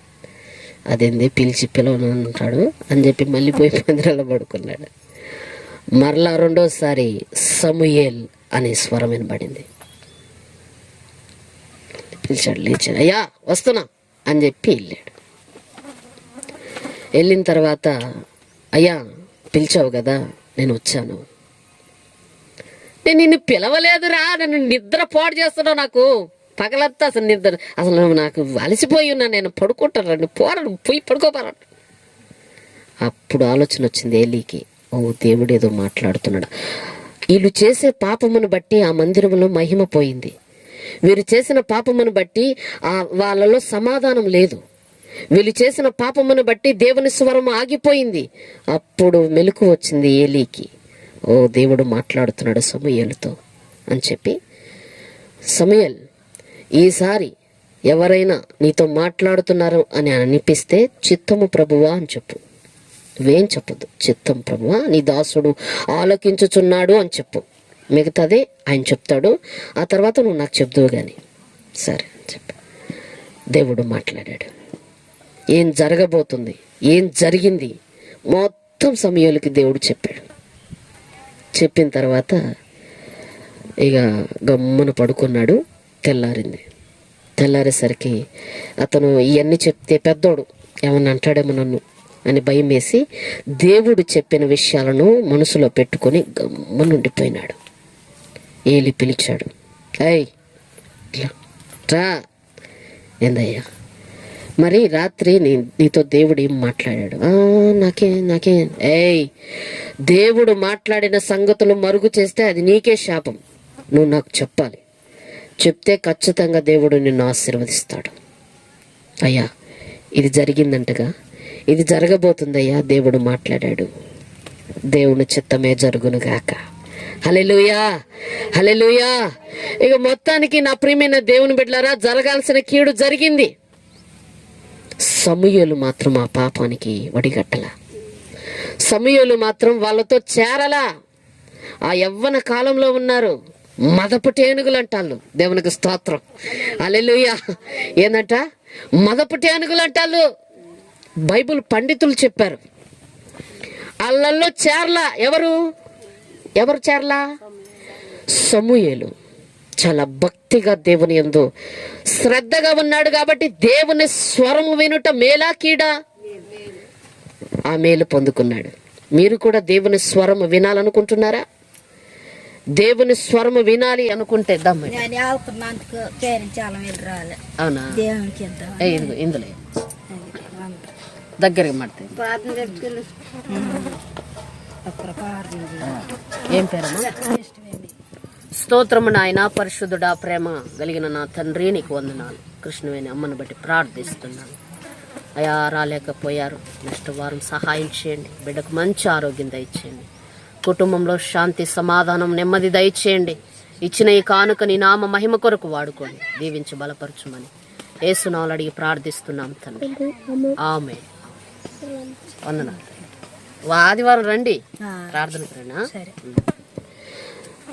అదేంది పిలిచి పిలవనంటాడు అని చెప్పి మళ్ళీ పోయి మందిరంలో పడుకున్నాడు. మరలా రెండోసారి సమూయేల్ అనే స్వరం వినబడింది. పిలిచాడు, లేచాడు, అయ్యా వస్తున్నా అని చెప్పి వెళ్ళాడు. వెళ్ళిన తర్వాత, అయ్యా పిలిచావు కదా, నేను వచ్చాను. నేను నిన్ను పిలవలేదురా, నన్ను నిద్ర పాడు చేస్తున్నావు, నాకు పగలంతా అసలు నిద్ర, అసలు నాకు అలసిపోయి ఉన్నా, నేను పడుకుంటాను, పోయి పడుకోపారా. అప్పుడు ఆలోచన వచ్చింది ఏలీకి, ఓ దేవుడు ఏదో మాట్లాడుతున్నాడు. వీళ్ళు చేసే పాపమును బట్టి ఆ మందిరంలో మహిమ పోయింది. వీరు చేసిన పాపమును బట్టి వాళ్ళలో సమాధానం లేదు. వీళ్ళు చేసిన పాపమును బట్టి దేవుని స్వరం ఆగిపోయింది. అప్పుడు మెలకు వచ్చింది ఏలీకి, ఓ దేవుడు మాట్లాడుతున్నాడు సమూయేలుతో అని చెప్పి, సమూయేల్ ఈసారి ఎవరైనా నీతో మాట్లాడుతున్నారు అని అనిపిస్తే చిత్తము ప్రభువా అని చెప్పు. నువ్వేం చెప్పదు, చిత్తం ప్రభువా నీ దాసుడు ఆలకించుచున్నాడు అని చెప్పు. మిగతాదే ఆయన చెప్తాడు, ఆ తర్వాత నువ్వు నాకు చెప్దువు కానీ. సరే అని చెప్పి దేవుడు మాట్లాడాడు. ఏం జరగబోతుంది, ఏం జరిగింది మొత్తం సమూయేలుకి దేవుడు చెప్పాడు. చెప్పిన తర్వాత ఇక గమ్మున పడుకున్నాడు. తెల్లారేసరికి అతను ఇవన్నీ చెప్తే పెద్దోడు ఏమన్నా అంటాడేమో నన్ను అని భయం వేసి దేవుడు చెప్పిన విషయాలను మనసులో పెట్టుకొని గమ్మునుండిపోయినాడు. ఏలి పిలిచాడు, అయ్ రా, ఏందయ్యా మరి రాత్రి నీతో దేవుడు ఏం మాట్లాడాడు? నాకేం దేవుడు మాట్లాడిన సంగతులు మరుగు చేస్తే అది నీకే శాపం. నువ్వు నాకు చెప్పాలి. చెప్తే ఖచ్చితంగా దేవుడు నిన్ను ఆశీర్వదిస్తాడు. అయ్యా ఇది జరిగిందంటగా, ఇది జరగబోతుందయ్యా, దేవుడు మాట్లాడాడు, దేవుని చిత్తమే జరుగును గాక. హల్లెలూయా, హల్లెలూయా. ఇక మొత్తానికి నా ప్రియమైన దేవుని బిడ్డలారా, జరగాల్సిన కీడు జరిగింది. సమూయేలు మాత్రం ఆ పాపానికి వడిగట్టలా. సమూయేలు మాత్రం వాళ్ళతో చేరలా. ఆ యవ్వన కాలంలో ఉన్నారు, మదపుటి ఏనుగులు అంటాళ్ళు. దేవునికి స్తోత్రం, హల్లెలూయా. ఏందంట? మదపుటి ఏనుగులు అంటాళ్ళు. బైబిల్ పండితులు చెప్పారు. అల్లల్లో చేరలా. ఎవరు చేరలా? సమూయేలు చాలా భక్తిగా దేవుని యందు శ్రద్ధగా ఉన్నాడు కాబట్టి దేవుని స్వరము వినుట మేలా కీడా? ఆ మేలు పొందుకున్నాడు. మీరు కూడా దేవుని స్వరము వినాలనుకుంటున్నారా? దేవుని స్వరము వినాలి అనుకుంటే అవునా? ఇందులో దగ్గరగా మాట్లాడు. ఏం పేరమ్మా? స్తోత్రము నాయన, పరిశుద్ధుడా, ప్రేమ కలిగిన నా తండ్రి, నీకు వందనాలు. కృష్ణవేణి అమ్మను బట్టి ప్రార్థిస్తున్నాను. అయా రాలేకపోయారు, నెక్స్ట్ వారం సహాయం చేయండి. బిడ్డకు మంచి ఆరోగ్యం దయచేయండి. కుటుంబంలో శాంతి, సమాధానం, నెమ్మది దయచేయండి. ఇచ్చిన ఈ కానుక నీ నామ మహిమ కొరకు వాడుకోండి. దీవించి బలపరచుమని యేసునామములో అడిగి ప్రార్థిస్తున్నాం తండ్రి, ఆమేన్. వందనాలు. ఆదివారం రండి, ప్రార్థనకు రండి.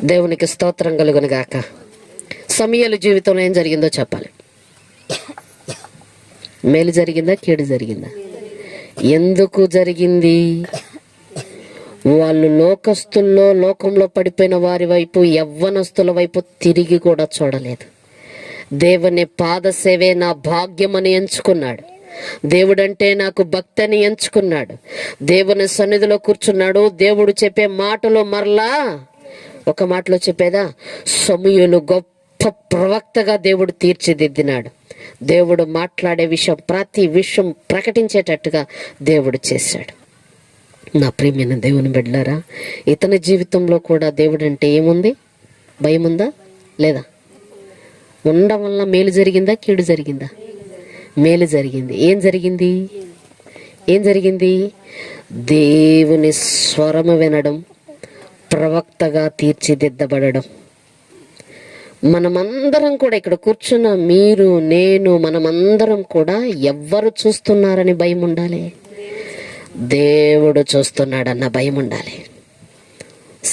దేవునికి స్తోత్రం కలుగును గాక. సమూయేలు జీవితంలో ఏం జరిగిందో చెప్పాలి. మేలు జరిగిందా, కీడు జరిగిందా? ఎందుకు జరిగింది? వాళ్ళు లోకంలో పడిపోయిన వారి వైపు, యవ్వనస్తుల వైపు తిరిగి కూడా చూడలేదు. దేవుని పాద సేవే నా భాగ్యమని ఎంచుకున్నాడు. దేవుడంటే నాకు భక్తి అని ఎంచుకున్నాడు. దేవుని సన్నిధిలో కూర్చున్నాడు. దేవుడు చెప్పే మాటలో మరలా ఒక మాటలో చెప్పేదా, సమూయేలు గొప్ప ప్రవక్తగా దేవుడు తీర్చిదిద్దినాడు. దేవుడు మాట్లాడే విషయం, ప్రతి విషయం ప్రకటించేటట్టుగా దేవుడు చేశాడు. నా ప్రియమైన దేవుని బిడ్డలారా, ఇతని జీవితంలో కూడా దేవుడు అంటే ఏముంది? భయం ఉందా లేదా? ఉండడం వల్ల మేలు జరిగిందా, కీడు జరిగిందా? మేలు జరిగింది. ఏం జరిగింది? దేవుని స్వరము వినడం, ప్రవక్తగా తీర్చిదిద్దబడడం. మనమందరం కూడా ఇక్కడ కూర్చున్న మీరు, నేను, మనమందరం కూడా ఎవ్వరు చూస్తున్నారని భయం ఉండాలి? దేవుడు చూస్తున్నాడన్న భయం ఉండాలి.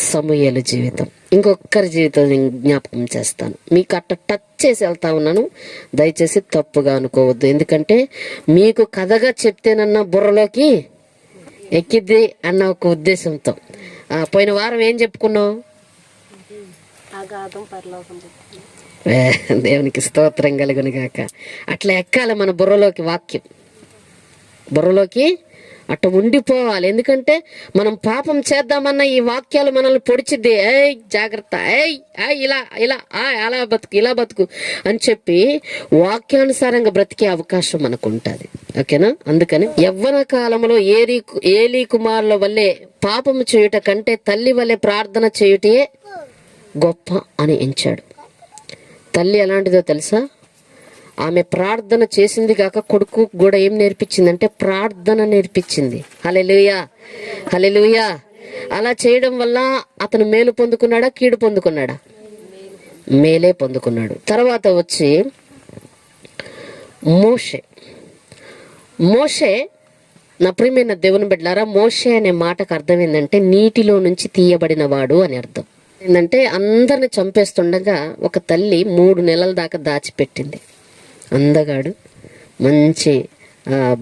సమూయేలు జీవితం, ఇంకొకరి జీవితం నేను జ్ఞాపకం చేస్తాను. మీకు అట్ట టచ్ చేసి వెళ్తా ఉన్నాను, దయచేసి తప్పుగా అనుకోవద్దు. ఎందుకంటే మీకు కథగా చెప్తేనన్నా బుర్రలోకి ఎక్కిద్ది అన్న ఒక ఉద్దేశంతో. పోయిన వారం ఏం చెప్పుకున్నావు? దేవునికి స్తోత్రం కలుగును గాక. అట్లా ఎక్కాలి మన బుర్రలోకి వాక్యం, బుర్రలోకి అట్ట ఉండిపోవాలి. ఎందుకంటే మనం పాపం చేద్దామన్న ఈ వాక్యాలు మనల్ని పొడిచిద్ది. జాగ్రత్త, అలా బతుకు, ఇలా బతుకు అని చెప్పి వాక్యానుసారంగా బ్రతికే అవకాశం మనకు ఉంటుంది. ఓకేనా? అందుకని యవ్వన కాలంలో ఏలీ కుమారుల వల్లే పాపము చేయుట కంటే తల్లి వల్లే ప్రార్థన చేయుటే గొప్ప అని ఎంచాడు. తల్లి ఎలాంటిదో తెలుసా? ఆమె ప్రార్థన చేసింది కాక కొడుకు కూడా ఏం నేర్పించిందంటే ప్రార్థన నేర్పించింది. హల్లెలూయా, హల్లెలూయా. అలా చేయడం వల్ల అతను మేలు పొందుకున్నాడా, కీడు పొందుకున్నాడా? మేలే పొందుకున్నాడు. తర్వాత వచ్చి మోషే నా ప్రియమైన దేవుని బిడ్డలారా, మోషే అనే మాటకు అర్థం ఏంటంటే నీటిలో నుంచి తీయబడిన వాడు అని అర్థం. ఏంటంటే అందరిని చంపేస్తుండగా ఒక తల్లి 3 నెలల దాకా దాచిపెట్టింది. అందగాడు, మంచి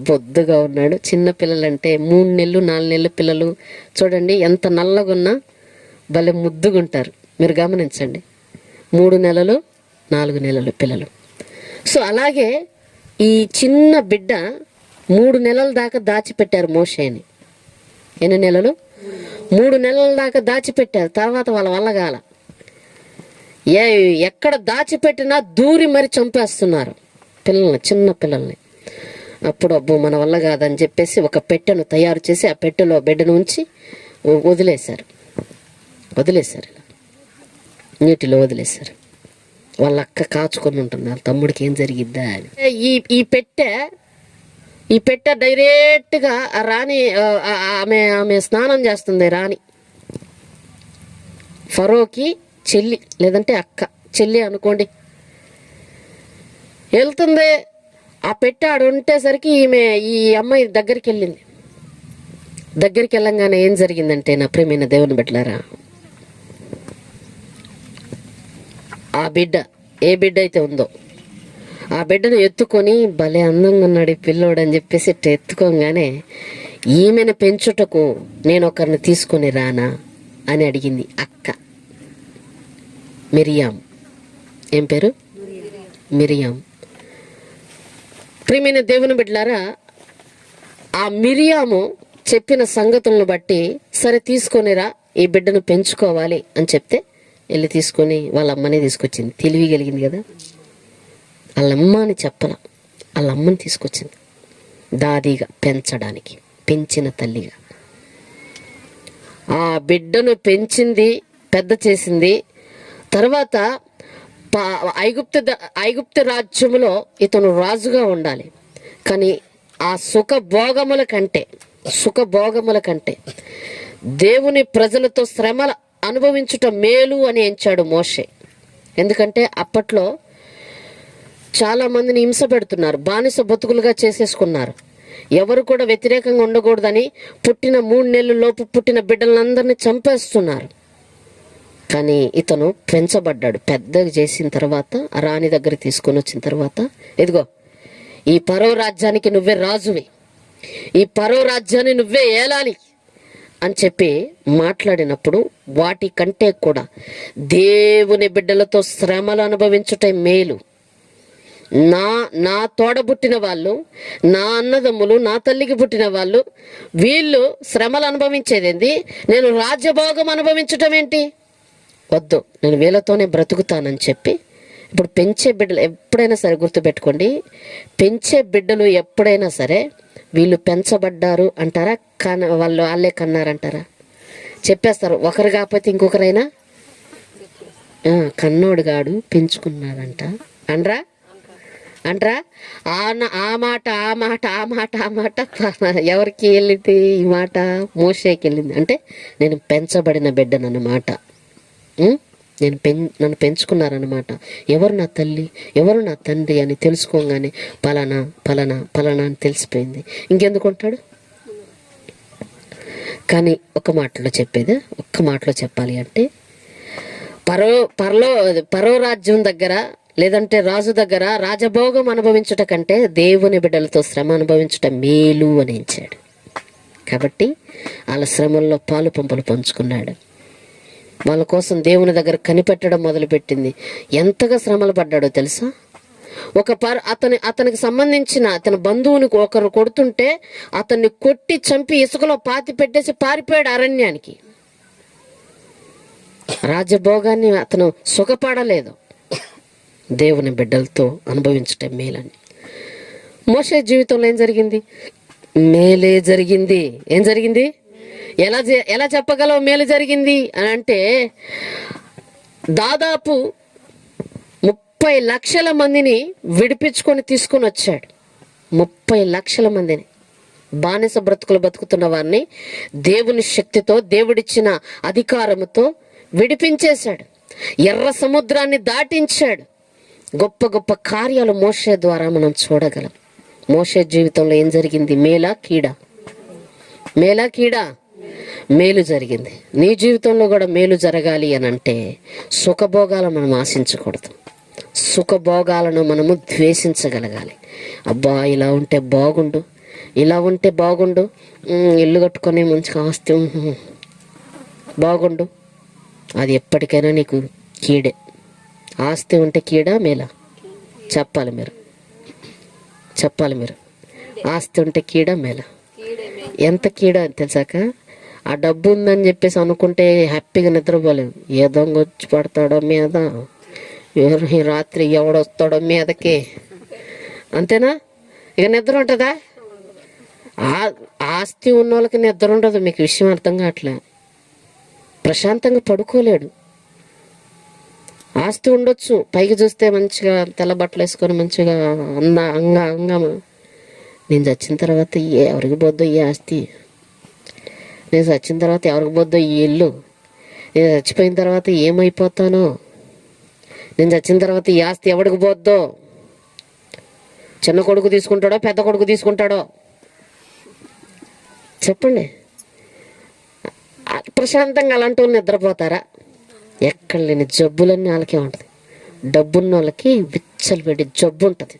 బొద్దుగా ఉన్నాడు. చిన్న పిల్లలంటే 3 నెలలు 4 నెలల పిల్లలు చూడండి ఎంత నల్లగున్నా భలే ముద్దుగుంటారు. మీరు గమనించండి, 3 నెలలు 4 నెలల పిల్లలు. సో అలాగే ఈ చిన్న బిడ్డ 3 నెలల దాకా దాచిపెట్టారు మోషేని. ఎన్ని నెలలు? 3 నెలల దాకా దాచిపెట్టారు. తర్వాత వాళ్ళ వల్ల కాల, ఎక్కడ దాచిపెట్టినా దూరి మరి చంపేస్తున్నారు పిల్లల్ని, చిన్న పిల్లల్ని. అప్పుడు అబ్బో మన వల్ల కాదని చెప్పేసి ఒక పెట్టెను తయారు చేసి ఆ పెట్టెలో బిడ్డను ఉంచి వదిలేశారు ఇలా నీటిలో వదిలేశారు. వాళ్ళ అక్క కాచుకొని ఉంటున్నారు తమ్ముడికి ఏం జరిగిద్దా అని. ఈ పెట్టె డైరెక్ట్గా రాణి ఆమె స్నానం చేస్తుంది. రాణి ఫరోకి చెల్లి లేదంటే అక్క, చెల్లి అనుకోండి, వెళ్తుంది. ఆ పెట్టె ఆడు ఉండేసరికి ఈ అమ్మాయి దగ్గరికి వెళ్ళింది. దగ్గరికి వెళ్ళంగానే ఏం జరిగిందంటే, నా ప్రియమైన దేవుని బిడ్డలారా, ఆ బిడ్డ ఏ బిడ్డ అయితే ఉందో ఆ బిడ్డను ఎత్తుకొని భలే అందంగా ఉన్నాడు ఈ పిల్లోడు అని చెప్పేసి ఎత్తుకోగానే, ఈమెను పెంచుటకు నేను ఒకరిని తీసుకొని రానా అని అడిగింది అక్క. మిరియాం. ఏం పేరు? మిరియాం. ప్రియమైన దేవుని బిడ్డలారా, ఆ మిరియాము చెప్పిన సంగతులను బట్టి సరే తీసుకొనిరా, ఈ బిడ్డను పెంచుకోవాలి అని చెప్తే వెళ్ళి తీసుకొని వాళ్ళ అమ్మనే తీసుకొచ్చింది. తెలివి కలిగింది కదా. వాళ్ళ అమ్మ అని చెప్పాల, వాళ్ళ అమ్మని తీసుకొచ్చింది దాదిగా పెంచడానికి, పెంచిన తల్లిగా. ఆ బిడ్డను పెంచింది, పెద్ద చేసింది. తర్వాత ఐగుప్తు రాజ్యములో ఇతను రాజుగా ఉండాలి. కానీ ఆ సుఖభోగముల కంటే దేవుని ప్రజలతో శ్రమల అనుభవించుట మేలు అని ఎంచాడు మోషే. ఎందుకంటే అప్పట్లో చాలా మందిని హింస పెడుతున్నారు, బానిస బతుకులుగా చేసేసుకున్నారు. ఎవరు కూడా వ్యతిరేకంగా ఉండకూడదని పుట్టిన 3 నెలల లోపు పుట్టిన బిడ్డలందరినీ చంపేస్తున్నారు. కానీ ఇతను పెంచబడ్డాడు. పెద్దగా చేసిన తర్వాత రాణి దగ్గర తీసుకొని వచ్చిన తర్వాత, ఇదిగో ఈ పరో రాజ్యానికి నువ్వే రాజువి, ఈ పరో రాజ్యాన్ని నువ్వే ఏలాలి అని చెప్పి మాట్లాడినప్పుడు, వాటి కంటే కూడా దేవుని బిడ్డలతో శ్రమలు అనుభవించుటే మేలు. నా తోడబుట్టిన వాళ్ళు, నా అన్నదమ్ములు, నా తల్లికి పుట్టిన వాళ్ళు, వీళ్ళు శ్రమలు అనుభవించేదేంది, నేను రాజ్యభోగం అనుభవించటం ఏంటి? వద్దు, నేను వీళ్ళతోనే బ్రతుకుతానని చెప్పి. ఇప్పుడు పెంచే బిడ్డలు ఎప్పుడైనా సరే గుర్తుపెట్టుకోండి, పెంచే బిడ్డలు ఎప్పుడైనా సరే వీళ్ళు పెంచబడ్డారు అంటారా, వాళ్ళే కన్నారంటారా? చెప్పేస్తారు. ఒకరు కాకపోతే ఇంకొకరైనా కన్నోడుగాడు పెంచుకున్నారంట అనరా? ఆ మాట ఎవరికి వెళ్ళింది? ఈ మాట మోషేకి వెళ్ళింది. అంటే నేను పెంచబడిన బిడ్డనన్నమాట. నన్ను పెంచుకున్నారన్నమాట. ఎవరు నా తల్లి, ఎవరు నా తండ్రి అని తెలుసుకోగానే పలానా పలానా పలానా అని తెలిసిపోయింది. ఇంకెందుకుంటాడు? కానీ ఒక్క మాటలో చెప్పాలి అంటే, పరో రాజ్యం దగ్గర లేదంటే రాజు దగ్గర రాజభోగం అనుభవించుట కంటే దేవుని బిడ్డలతో శ్రమ అనుభవించుట మేలు అని ఎంచాడు. కాబట్టి వాళ్ళ శ్రమల్లో పాలు పంపులు పంచుకున్నాడు. వాళ్ళ కోసం దేవుని దగ్గర కనిపెట్టడం మొదలుపెట్టింది. ఎంతగా శ్రమలు పడ్డాడో తెలుసా? అతనికి సంబంధించిన అతని బంధువుని ఒకరు కొడుతుంటే అతన్ని కొట్టి చంపి ఇసుకలో పాతి పెట్టేసి పారిపోయాడు అరణ్యానికి. రాజభోగాన్ని అతను సుఖపడలేదు, దేవుని బిడ్డలతో అనుభవించటం మేలని. మోషే జీవితంలో ఏం జరిగింది? మేలే జరిగింది. ఏం జరిగింది? ఎలా చెప్పగలవు మేలు జరిగింది అని అంటే, దాదాపు 30 లక్షల మందిని విడిపించుకొని తీసుకొని వచ్చాడు. 30 లక్షల మందిని, బానిస బ్రతుకులు బతుకుతున్న వారిని దేవుని శక్తితో, దేవుడిచ్చిన అధికారముతో విడిపించేశాడు. ఎర్ర సముద్రాన్ని దాటించాడు. గొప్ప గొప్ప కార్యాలు మోషే ద్వారా మనం చూడగలం. మోషే జీవితంలో ఏం జరిగింది? మేలా కీడా? మేలు జరిగింది. నీ జీవితంలో కూడా మేలు జరగాలి అని అంటే సుఖభోగాలను మనం ఆశించకూడదు. సుఖభోగాలను మనము ద్వేషించగలగాలి. అబ్బా ఇలా ఉంటే బాగుండు, ఇల్లు కట్టుకొని మంచిగా ఆస్తి బాగుండు, అది ఎప్పటికైనా నీకు కీడే. ఆస్తి ఉంటే కీడా మేలా? చెప్పాలి మీరు. ఆస్తి ఉంటే కీడా మేలా? ఎంత కీడా అని తెలిసాక, ఆ డబ్బు ఉందని చెప్పేసి అనుకుంటే హ్యాపీగా నిద్రపోలేము. ఏ దొంగ వచ్చి పడతాడో మీద, ఈ రాత్రి ఎవడొస్తాడో మీదకి, అంతేనా? ఇక నిద్ర ఉంటుందా? ఆస్తి ఉన్న వాళ్ళకి నిద్ర ఉండదు. మీకు విషయం అర్థం కావట్లే. ప్రశాంతంగా పడుకోలేడు. ఆస్తి ఉండొచ్చు, పైకి చూస్తే మంచిగా తెల్ల బట్టలు వేసుకొని మంచిగా అంగమ. నేను చచ్చిన తర్వాత ఎవరికి పోద్దో ఈ ఆస్తి, నేను చచ్చిన తర్వాత ఎవరికి పోద్దో ఈ ఇల్లు, నేను చచ్చిపోయిన తర్వాత ఏమైపోతానో, నేను చచ్చిన తర్వాత ఈ ఆస్తి ఎవరికి పోద్దో, చిన్న కొడుకు తీసుకుంటాడో పెద్ద కొడుకు తీసుకుంటాడో చెప్పండి. ప్రశాంతంగా అలాంటి వాళ్ళు నిద్రపోతారా? ఎక్కడ లేని జబ్బులన్నీ వాళ్ళకే ఉంటుంది. డబ్బున్న వాళ్ళకి విచ్చలబెట్టి జబ్బు ఉంటుంది.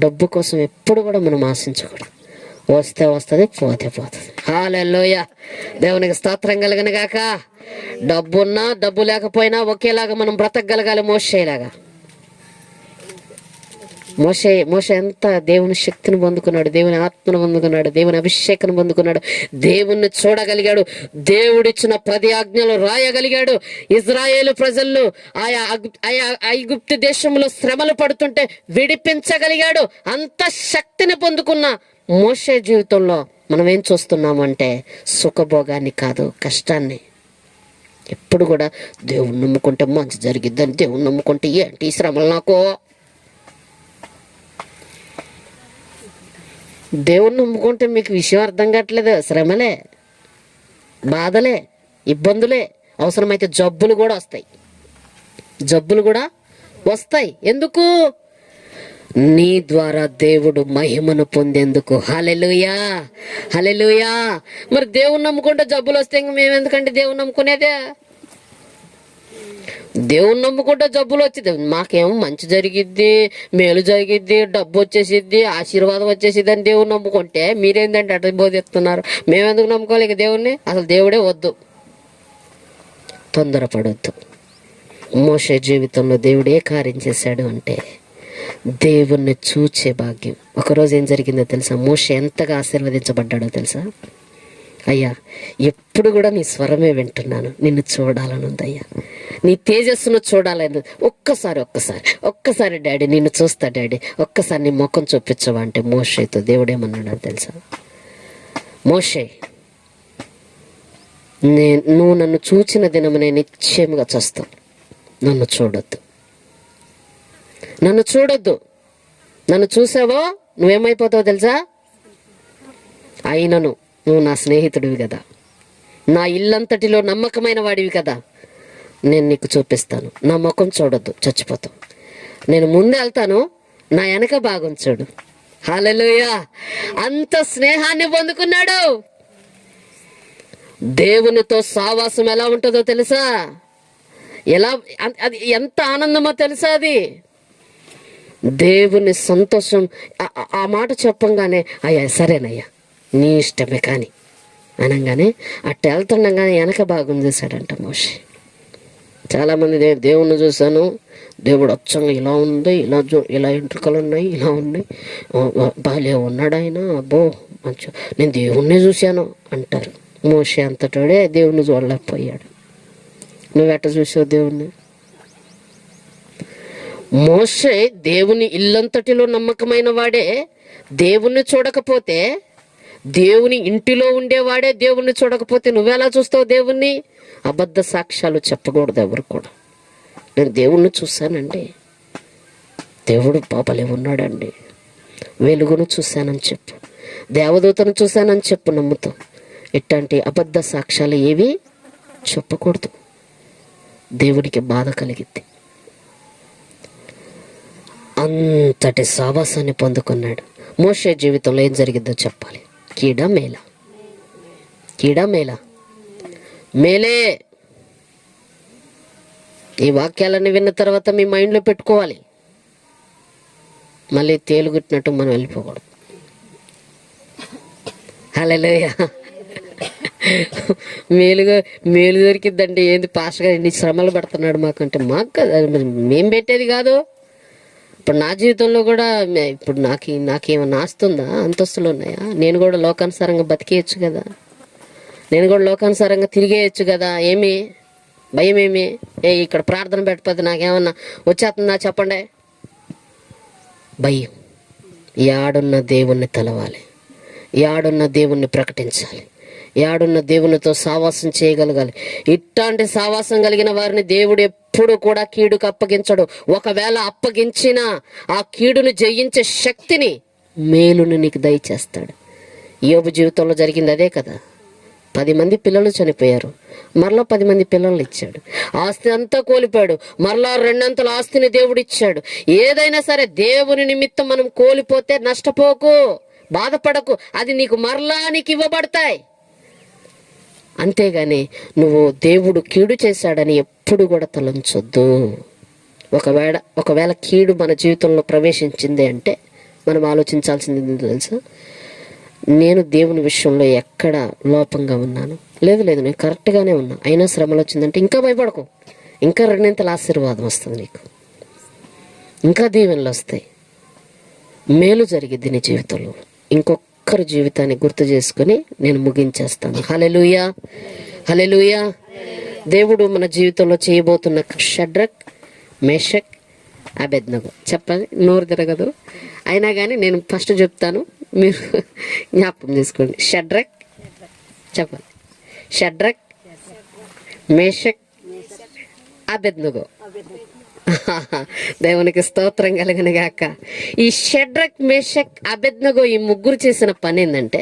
డబ్బు కోసం ఎప్పుడు కూడా మనం ఆశించకూడదు. వస్తే వస్తుంది, పోతే పోతుంది. హల్లెలూయా, దేవునికి స్తోత్రం కలుగును గాక. డబ్బున్నా డబ్బు లేకపోయినా ఒకేలాగా మనం బ్రతకగలగాలి. మోషే ఎంత దేవుని శక్తిని పొందుకున్నాడు, దేవుని ఆత్మను పొందుకున్నాడు, దేవుని అభిషేకం పొందుకున్నాడు, దేవుణ్ణి చూడగలిగాడు, దేవుడిచ్చిన 10 ఆజ్ఞలు రాయగలిగాడు. ఇజ్రాయేలు ప్రజలు ఆయా ఐగుప్తు దేశంలో శ్రమలు పడుతుంటే విడిపించగలిగాడు. అంత శక్తిని పొందుకున్న మోషే జీవితంలో మనం ఏం చూస్తున్నామంటే సుఖభోగాన్ని కాదు, కష్టాన్ని. ఎప్పుడు కూడా దేవుణ్ణి నమ్ముకుంటే మంచి జరిగిద్దని, దేవుణ్ణి నమ్ముకుంటే ఏంటి ఈ శ్రమలు నాకు, దేవుణ్ణి నమ్ముకుంటే మీకు విషయం అర్థం కావట్లేదు. శ్రమలే, బాధలే, ఇబ్బందులే, అవసరమైతే జబ్బులు కూడా వస్తాయి. ఎందుకు? నీ ద్వారా దేవుడు మహిమను పొందేందుకు. హల్లెలూయా, హల్లెలూయా. మరి దేవుణ్ణి నమ్ముకుంటే జబ్బులు వస్తే ఇంక మేము ఎందుకంటే దేవుణ్ణి నమ్ముకునేదే? దేవుణ్ణి నమ్ముకుంటే జబ్బులు వచ్చింది, మాకేమో మంచి జరిగిద్ది, మేలు జరిగిద్ది, డబ్బు వచ్చేసిద్ది, ఆశీర్వాదం వచ్చేసిద్ది అని దేవుణ్ణి నమ్ముకుంటే మీరేంటంటే అటు బోధిస్తున్నారు. మేమెందుకు నమ్ముకోవాలి ఇక దేవుణ్ణి? అసలు దేవుడే వద్దు. తొందరపడొద్దు. మోషే జీవితంలో దేవుడు ఏ కార్యం చేశాడు అంటే దేవుణ్ణి చూచే భాగ్యం. ఒకరోజు ఏం జరిగిందో తెలుసా? మోషే ఎంతగా ఆశీర్వదించబడ్డాడో తెలుసా? అయ్యా, ఎప్పుడు కూడా నీ స్వరమే వింటున్నాను, నిన్ను చూడాలని ఉందయ్యా, నీ తేజస్సును చూడాలని. ఒక్కసారి డాడీ నిన్ను చూస్తా డాడీ, ఒక్కసారి నీ ముఖం చూపించవా అంటే మోషేతో దేవుడేమన్నాడో తెలుసా? మోషే, నువ్వు నన్ను చూచిన దినమునే నిశ్చయముగా చూస్తావు, నన్ను చూడొద్దు. నన్ను చూసావో నువ్వేమైపోతావు తెలుసా? అయినను నువ్వు నా స్నేహితుడివి కదా, నా ఇల్లంతటిలో నమ్మకమైన వాడివి కదా, నేను నీకు చూపిస్తాను. నా ముఖం చూడొద్దు, చచ్చిపోతావు. నేను ముందు వెళ్తాను, నా వెనక భాగం చూడు. హల్లెలూయా. అంత స్నేహాన్ని పొందుకున్నాడు. దేవునితో సావాసం ఎలా ఉంటుందో తెలుసా? అది ఎంత ఆనందమో తెలుసా? అది దేవుని సంతోషం. ఆ మాట చెప్పంగానే అయ్యా సరేనయ్యా నీ ఇష్టమే కానీ అనగానే అట్ట వెళ్తుండగానే వెనక భాగం చూశాడంట మోషే. చాలామంది దేవుణ్ణి చూశాను, దేవుడు అచ్చంగా ఇలా ఉంది, ఇలా ఎంట్రుకలు ఉన్నాయి, ఇలా ఉన్నాయి, బాలే ఉన్నాడు ఆయన, అబ్బో మంచి, నేను దేవుణ్ణి చూశాను అంటారు. మోషే అంతటోడే దేవుణ్ణి చూడలేకపోయాడు. నువ్వెట్ట చూసావు దేవుణ్ణి? మోషే దేవుని ఇల్లంతటిలో నమ్మకమైన వాడే దేవుణ్ణి చూడకపోతే, దేవుని ఇంటిలో ఉండేవాడే దేవుణ్ణి చూడకపోతే నువ్వెలా చూస్తావు దేవుణ్ణి? అబద్ధ సాక్ష్యాలు చెప్పకూడదు ఎవరు కూడా. నేను దేవుణ్ణి చూశానండి, దేవుడు బాబలే ఉన్నాడండి, వెలుగును చూశానని చెప్పు, దేవదూతను చూశానని చెప్పు, నమ్ముతాం. ఇట్లాంటి అబద్ధ సాక్ష్యాలు ఏవి చెప్పకూడదు, దేవుడికి బాధ కలిగిద్ది. అంతటి సావాసాన్ని పొందుకున్నాడు. మోషే జీవితంలో ఏం జరిగిద్దో చెప్పాలి. కీడా మేలా మేలే. ఈ వాక్యాలన్నీ విన్న తర్వాత మీ మైండ్లో పెట్టుకోవాలి. మళ్ళీ తేలుగుట్టినట్టు మనం వెళ్ళిపోకూడదు. హల్లెలూయా. మేలు దొరికిద్దండి. ఏంది పాస్టర్ గారు ఇన్ని శ్రమలు పడుతున్నాడు మాకంటే? మాకు కదా, మేం పెట్టేది కాదు. ఇప్పుడు నా జీవితంలో కూడా ఇప్పుడు నాకేమన్నా ఆస్తుందా, అంతస్తులు ఉన్నాయా? నేను కూడా లోకానుసారంగా బతికేయచ్చు కదా, నేను కూడా లోకానుసారంగా తిరిగేయచ్చు కదా. ఏమి భయం ఏమి? ఇక్కడ ప్రార్థన పెట్టకపోతే నాకేమన్నా వచ్చేస్తుందా చెప్పండి? భయం. యాడున్న దేవుణ్ణి తలవాలి, యాడున్న దేవుణ్ణి ప్రకటించాలి, యాడున్న దేవునితో సావాసం చేయగలగాలి. ఇట్లాంటి సావాసం కలిగిన వారిని దేవుడు ఎప్పుడు కూడా కీడుకు అప్పగించడు. ఒకవేళ అప్పగించినా ఆ కీడును జయించే శక్తిని, మేలుని నీకు దయచేస్తాడు. యోబు జీవితంలో జరిగింది అదే కదా. 10 మంది పిల్లలు చనిపోయారు, మరలా 10 మంది పిల్లలు ఇచ్చాడు. ఆస్తి అంతా కోల్పోయాడు, మరలా 2 అంతల ఆస్తిని దేవుడు ఇచ్చాడు. ఏదైనా సరే దేవుని నిమిత్తం మనం కోల్పోతే నష్టపోకు, బాధపడకు, అది నీకు మరలా నీకు ఇవ్వబడతాయి. అంతేగాని నువ్వు దేవుడు కీడు చేశాడని ఎప్పుడు కూడా తలంచొద్దు. ఒకవేళ కీడు మన జీవితంలో ప్రవేశించింది అంటే మనం ఆలోచించాల్సింది తెలుసా, నేను దేవుని విషయంలో ఎక్కడ లోపంగా ఉన్నాను? లేదు నేను కరెక్ట్గానే ఉన్నా, అయినా శ్రమలు వచ్చిందంటే ఇంకా భయపడకు, ఇంకా 2 ఆశీర్వాదం వస్తుంది నీకు, ఇంకా దీవెనలు వస్తాయి, మేలు జరిగిద్ది నీ జీవితంలో. ఇంకొకరి జీవితాన్ని గుర్తు చేసుకుని నేను ముగించేస్తాను. హల్లెలూయా, హల్లెలూయా. దేవుడు మన జీవితంలో చేయబోతున్న షడ్రక్, మేషక్, అబేద్నగో. చెప్పాలి, నోరు తిరగదు, అయినా కానీ నేను ఫస్ట్ చెప్తాను, మీరు జ్ఞాపకం చేసుకోండి. షడ్రక్ చెప్పాలి, షడ్రక్, మేషక్, అబేద్నగో. దేవునికి స్తోత్రం కలిగిన గాక. ఈ షడ్రక్, మేషక్, అబేద్నగో ఈ ముగ్గురు చేసిన పని ఏంటంటే,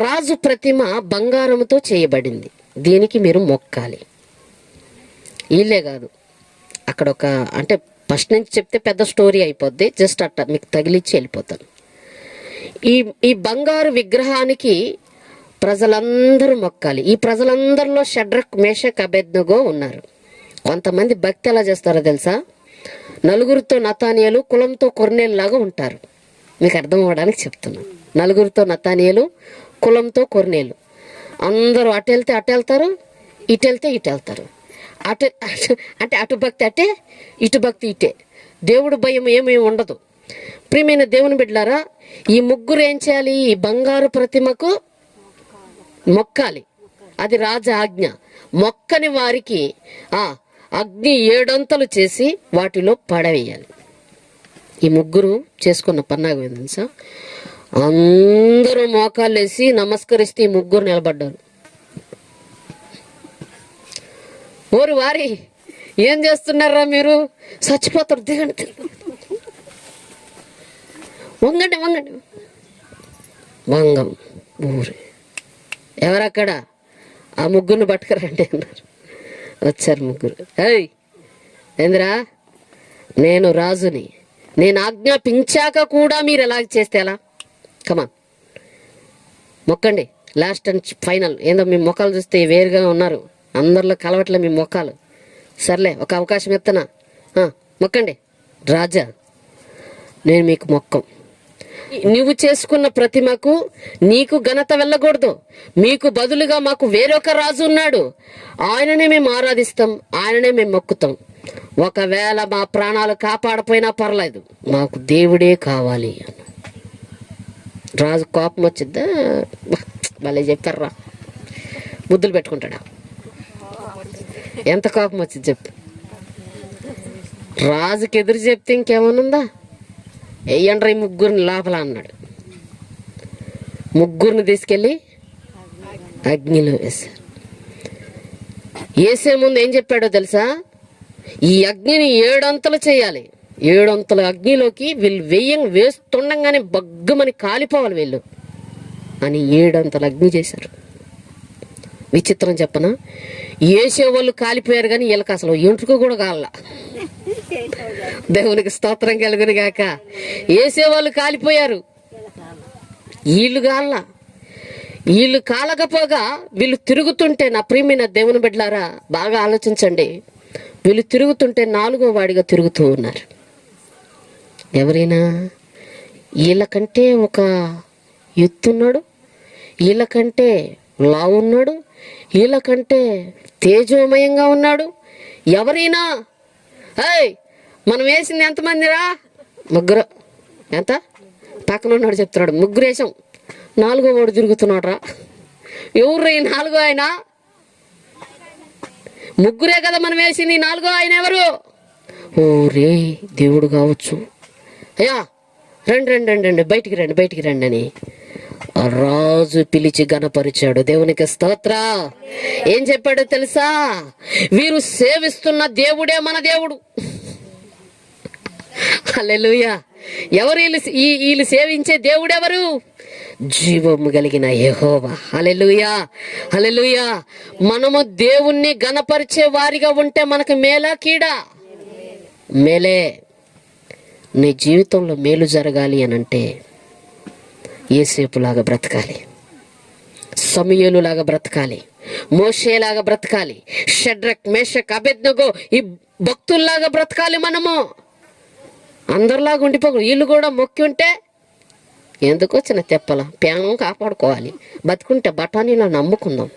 రాజు ప్రతిమ బంగారంతో చేయబడింది, దీనికి మీరు మొక్కాలి. వీళ్ళే కాదు, అక్కడ అంటే ఫస్ట్ నుంచి చెప్తే పెద్ద స్టోరీ అయిపోద్ది, జస్ట్ అట్ట మీకు తగిలిచ్చి వెళ్ళిపోతాను. ఈ బంగారు విగ్రహానికి ప్రజలందరూ మొక్కాలి. ఈ ప్రజలందరిలో షడ్రక్, మేషక్, అబేద్నగో ఉన్నారు. కొంతమంది భక్తి ఎలా చేస్తారో తెలుసా, నలుగురితో నతానియేలు, కులంతో కొర్నేలు లాగా ఉంటారు. మీకు అర్థం అవ్వడానికి చెప్తున్నాను. నలుగురితో నతానియేలు, కులంతో కొర్నేలు, అందరూ అటు వెళ్తే అటు వెళ్తారు, ఇటు వెళ్తే ఇటు వెళ్తారు. అంటే అటు భక్తి అటే, ఇటు భక్తి ఇటే. దేవుడు భయం ఏమీ ఉండదు. ప్రియమైన దేవుని బిడ్డలారా, ఈ ముగ్గురు ఏం చేయాలి, ఈ బంగారు ప్రతిమకు మొక్కాలి. అది రాజ ఆజ్ఞ. మొక్కని వారికి అగ్ని 7 అంతలు చేసి వాటిలో పడవేయాలి. ఈ ముగ్గురు చేసుకున్న పన్నాగం ఏంది తెలుసా, అందరూ మోకాళ్ళు వేసి నమస్కరిస్తే ఈ ముగ్గురు నిలబడ్డారు. ఓరు వారి, ఏం చేస్తున్నారా మీరు, చచ్చిపోతారు, దిగండి, వంగండి వంగండి. వంగం ఊరి, ఎవరక్కడ, ఆ ముగ్గురిని పట్టుకురండి అన్నారు. వచ్చారు ముగ్గురు. ఏయ్ ఏందిరా, నేను రాజుని, నేను ఆజ్ఞాపించాక కూడా మీరు ఎలా చేస్తే ఎలా, కమాన్ మొక్కండి. Last and final. ఏందో మీ మొక్కలు చూస్తే వేరుగా ఉన్నారు, అందరిలో కలవట్లే మీ మొక్కలు. సర్లే, ఒక అవకాశం ఇస్తున్నా, మొక్కండి. రాజా, నేను మీకు మొక్కం. నువ్వు చేసుకున్న ప్రతిమకు నీకు ఘనత వెళ్ళకూడదు. మీకు బదులుగా మాకు వేరొక రాజు ఉన్నాడు, ఆయననే మేము ఆరాధిస్తాం, ఆయననే మేము మొక్కుతాం. ఒకవేళ మా ప్రాణాలు కాపాడపోయినా పర్లేదు, మాకు దేవుడే కావాలి అన్న. రాజు కోపం వచ్చిద్దా, భలే చెప్పారా, బుద్ధులు పెట్టుకుంటాడా, ఎంత కోపం వచ్చింది చెప్పు. రాజుకి ఎదురు చెప్తే ఇంకేమనుందా, వెయ్యండ్రా ఈ ముగ్గురిని లోపల అన్నాడు. ముగ్గురిని తీసుకెళ్ళి అగ్నిలో వేశారు. వేసే ముందు ఏం చెప్పాడో తెలుసా, ఈ అగ్నిని 7 అంతలు చేయాలి. 7 అంతల అగ్నిలోకి వీళ్ళు వేస్తుండగానే బగ్గమని కాలిపోవాలి వీళ్ళు అని 7 అంతల అగ్ని చేశారు. విచిత్రం చెప్పనా, వేసే వాళ్ళు కాలిపోయారు కానీ వీళ్ళకి అసలు ఎంట్రుకు కూడా కాల. దేవునికి స్తోత్రం కలుగును గాక. వేసేవాళ్ళు కాలిపోయారు, వీళ్ళు కాల. వీళ్ళు కాలకపోగా వీళ్ళు తిరుగుతుంటే, నా ప్రియమైన దేవుని బిడ్డలారా బాగా ఆలోచించండి, వీళ్ళు తిరుగుతుంటే 4వ వాడిగా తిరుగుతూ ఉన్నారు. ఎవరైనా వీళ్ళకంటే ఒక ఎత్తున్నాడు, వీళ్ళకంటే లావు ఉన్నాడు, వీళ్ళకంటే తేజోమయంగా ఉన్నాడు. ఎవరైనా మనం వేసింది ఎంతమందిరా, ముగ్గురు. ఎంత పక్కన ఉన్నాడు చెప్తున్నాడు, ముగ్గురు వేసాం, 4వ వాడు తిరుగుతున్నాడు రా. ఎవరు ఈ 4వ ఆయన? ముగ్గురే కదా మనం వేసింది, 4వ ఆయన ఎవరు? ఓ రే, దేవుడు కావచ్చు. అయ్యా రండి రండి రండి రండి, బయటికి రండి అని ఆ రాజు పిలిచి గణపరిచాడు. దేవునికి స్తోత్ర. ఏం చెప్పాడో తెలుసా? వీరు సేవిస్తున్న దేవుడే మన దేవుడు. హల్లెలూయా. ఎవరు వీళ్ళు సేవించే దేవుడు ఎవరు? జీవము కలిగిన యెహోవా. హల్లెలూయా, హల్లెలూయా. మనము దేవుణ్ణి గణపరిచే వారిగా ఉంటే మనకు మేలా కీడా? మేలే. నీ జీవితంలో మేలు జరగాలి అనంటే యోసేపులాగా బ్రతకాలి, సమూయేలులాగా బ్రతకాలి, మోషేలాగా బ్రతకాలి, షడ్రక్ మేషక్ అబేద్నెగో ఈ భక్తుల్లాగా బ్రతకాలి. మనము అందరిలాగా ఉండిపోకూడదు. వీళ్ళు కూడా మొక్కి ఉంటే ఎందుకు వచ్చిన తెప్పల ప్యానం కాపాడుకోవాలి. బతుకుంటే బఠానీలో నమ్ముకుందాం.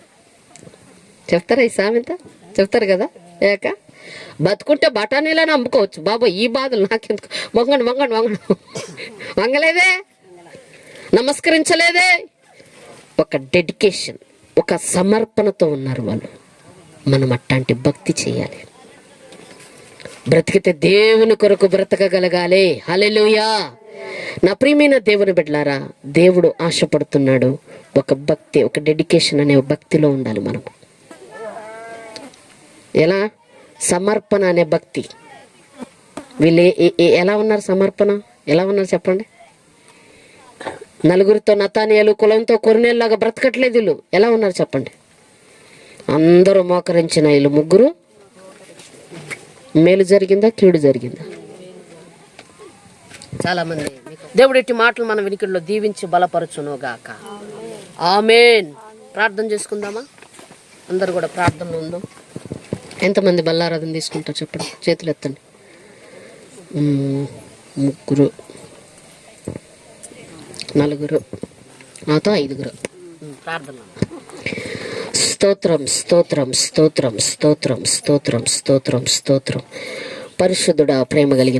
చెప్తారా ఈ సామెత? చెప్తారు కదా. ఏక బతుకుంటే బఠానీలను అమ్ముకోవచ్చు. బాబా ఈ బాధలు నాకెందుకు? వంగండి వంగండి వంగండి. వంగలేదే, నమస్కరించలేదే. ఒక డెడికేషన్, ఒక సమర్పణతో ఉన్నారు వాళ్ళు. మనం అట్లాంటి భక్తి చేయాలి. బ్రతికితే దేవుని కొరకు బ్రతకగలగాలి. హల్లెలూయా. నా ప్రియమైన దేవుని బిడ్డలారా, దేవుడు ఆశపడుతున్నాడు ఒక భక్తి, ఒక డెడికేషన్ అనే భక్తిలో ఉండాలి మనం. ఎలా? సమర్పణ అనే భక్తి. వీళ్ళు ఎలా ఉన్నారు? సమర్పణ ఎలా ఉన్నారు చెప్పండి? నలుగురితో నతానియేలు, కులంతో కొర్నేలులాగా బ్రతకట్లేదు వీళ్ళు. ఎలా ఉన్నారు చెప్పండి? అందరూ మోకరించిన వీళ్ళు ముగ్గురు మేలు జరిగిందా కీడు జరిగిందా? చాలా మంది దేవుడి ఇట్టి మాటలు మన వినికిడిలో దీవించి బలపరచును గాక. ఆమేన్. ప్రార్థన చేసుకుందామా? అందరు కూడా ప్రార్థనలో ఉందాం. ఎంతమంది బల్లారాధన తీసుకుంటారు చెప్పండి, చేతులు ఎత్తండి. ముగ్గురు, నలుగురు, నాతో ఐదుగురు. ప్రార్థన. స్తోత్రం స్తోత్రం స్తోత్రం స్తోత్రం స్తోత్రం స్తోత్రం స్తోత్రం. పరిశుద్ధుడా, ప్రేమ కలిగిన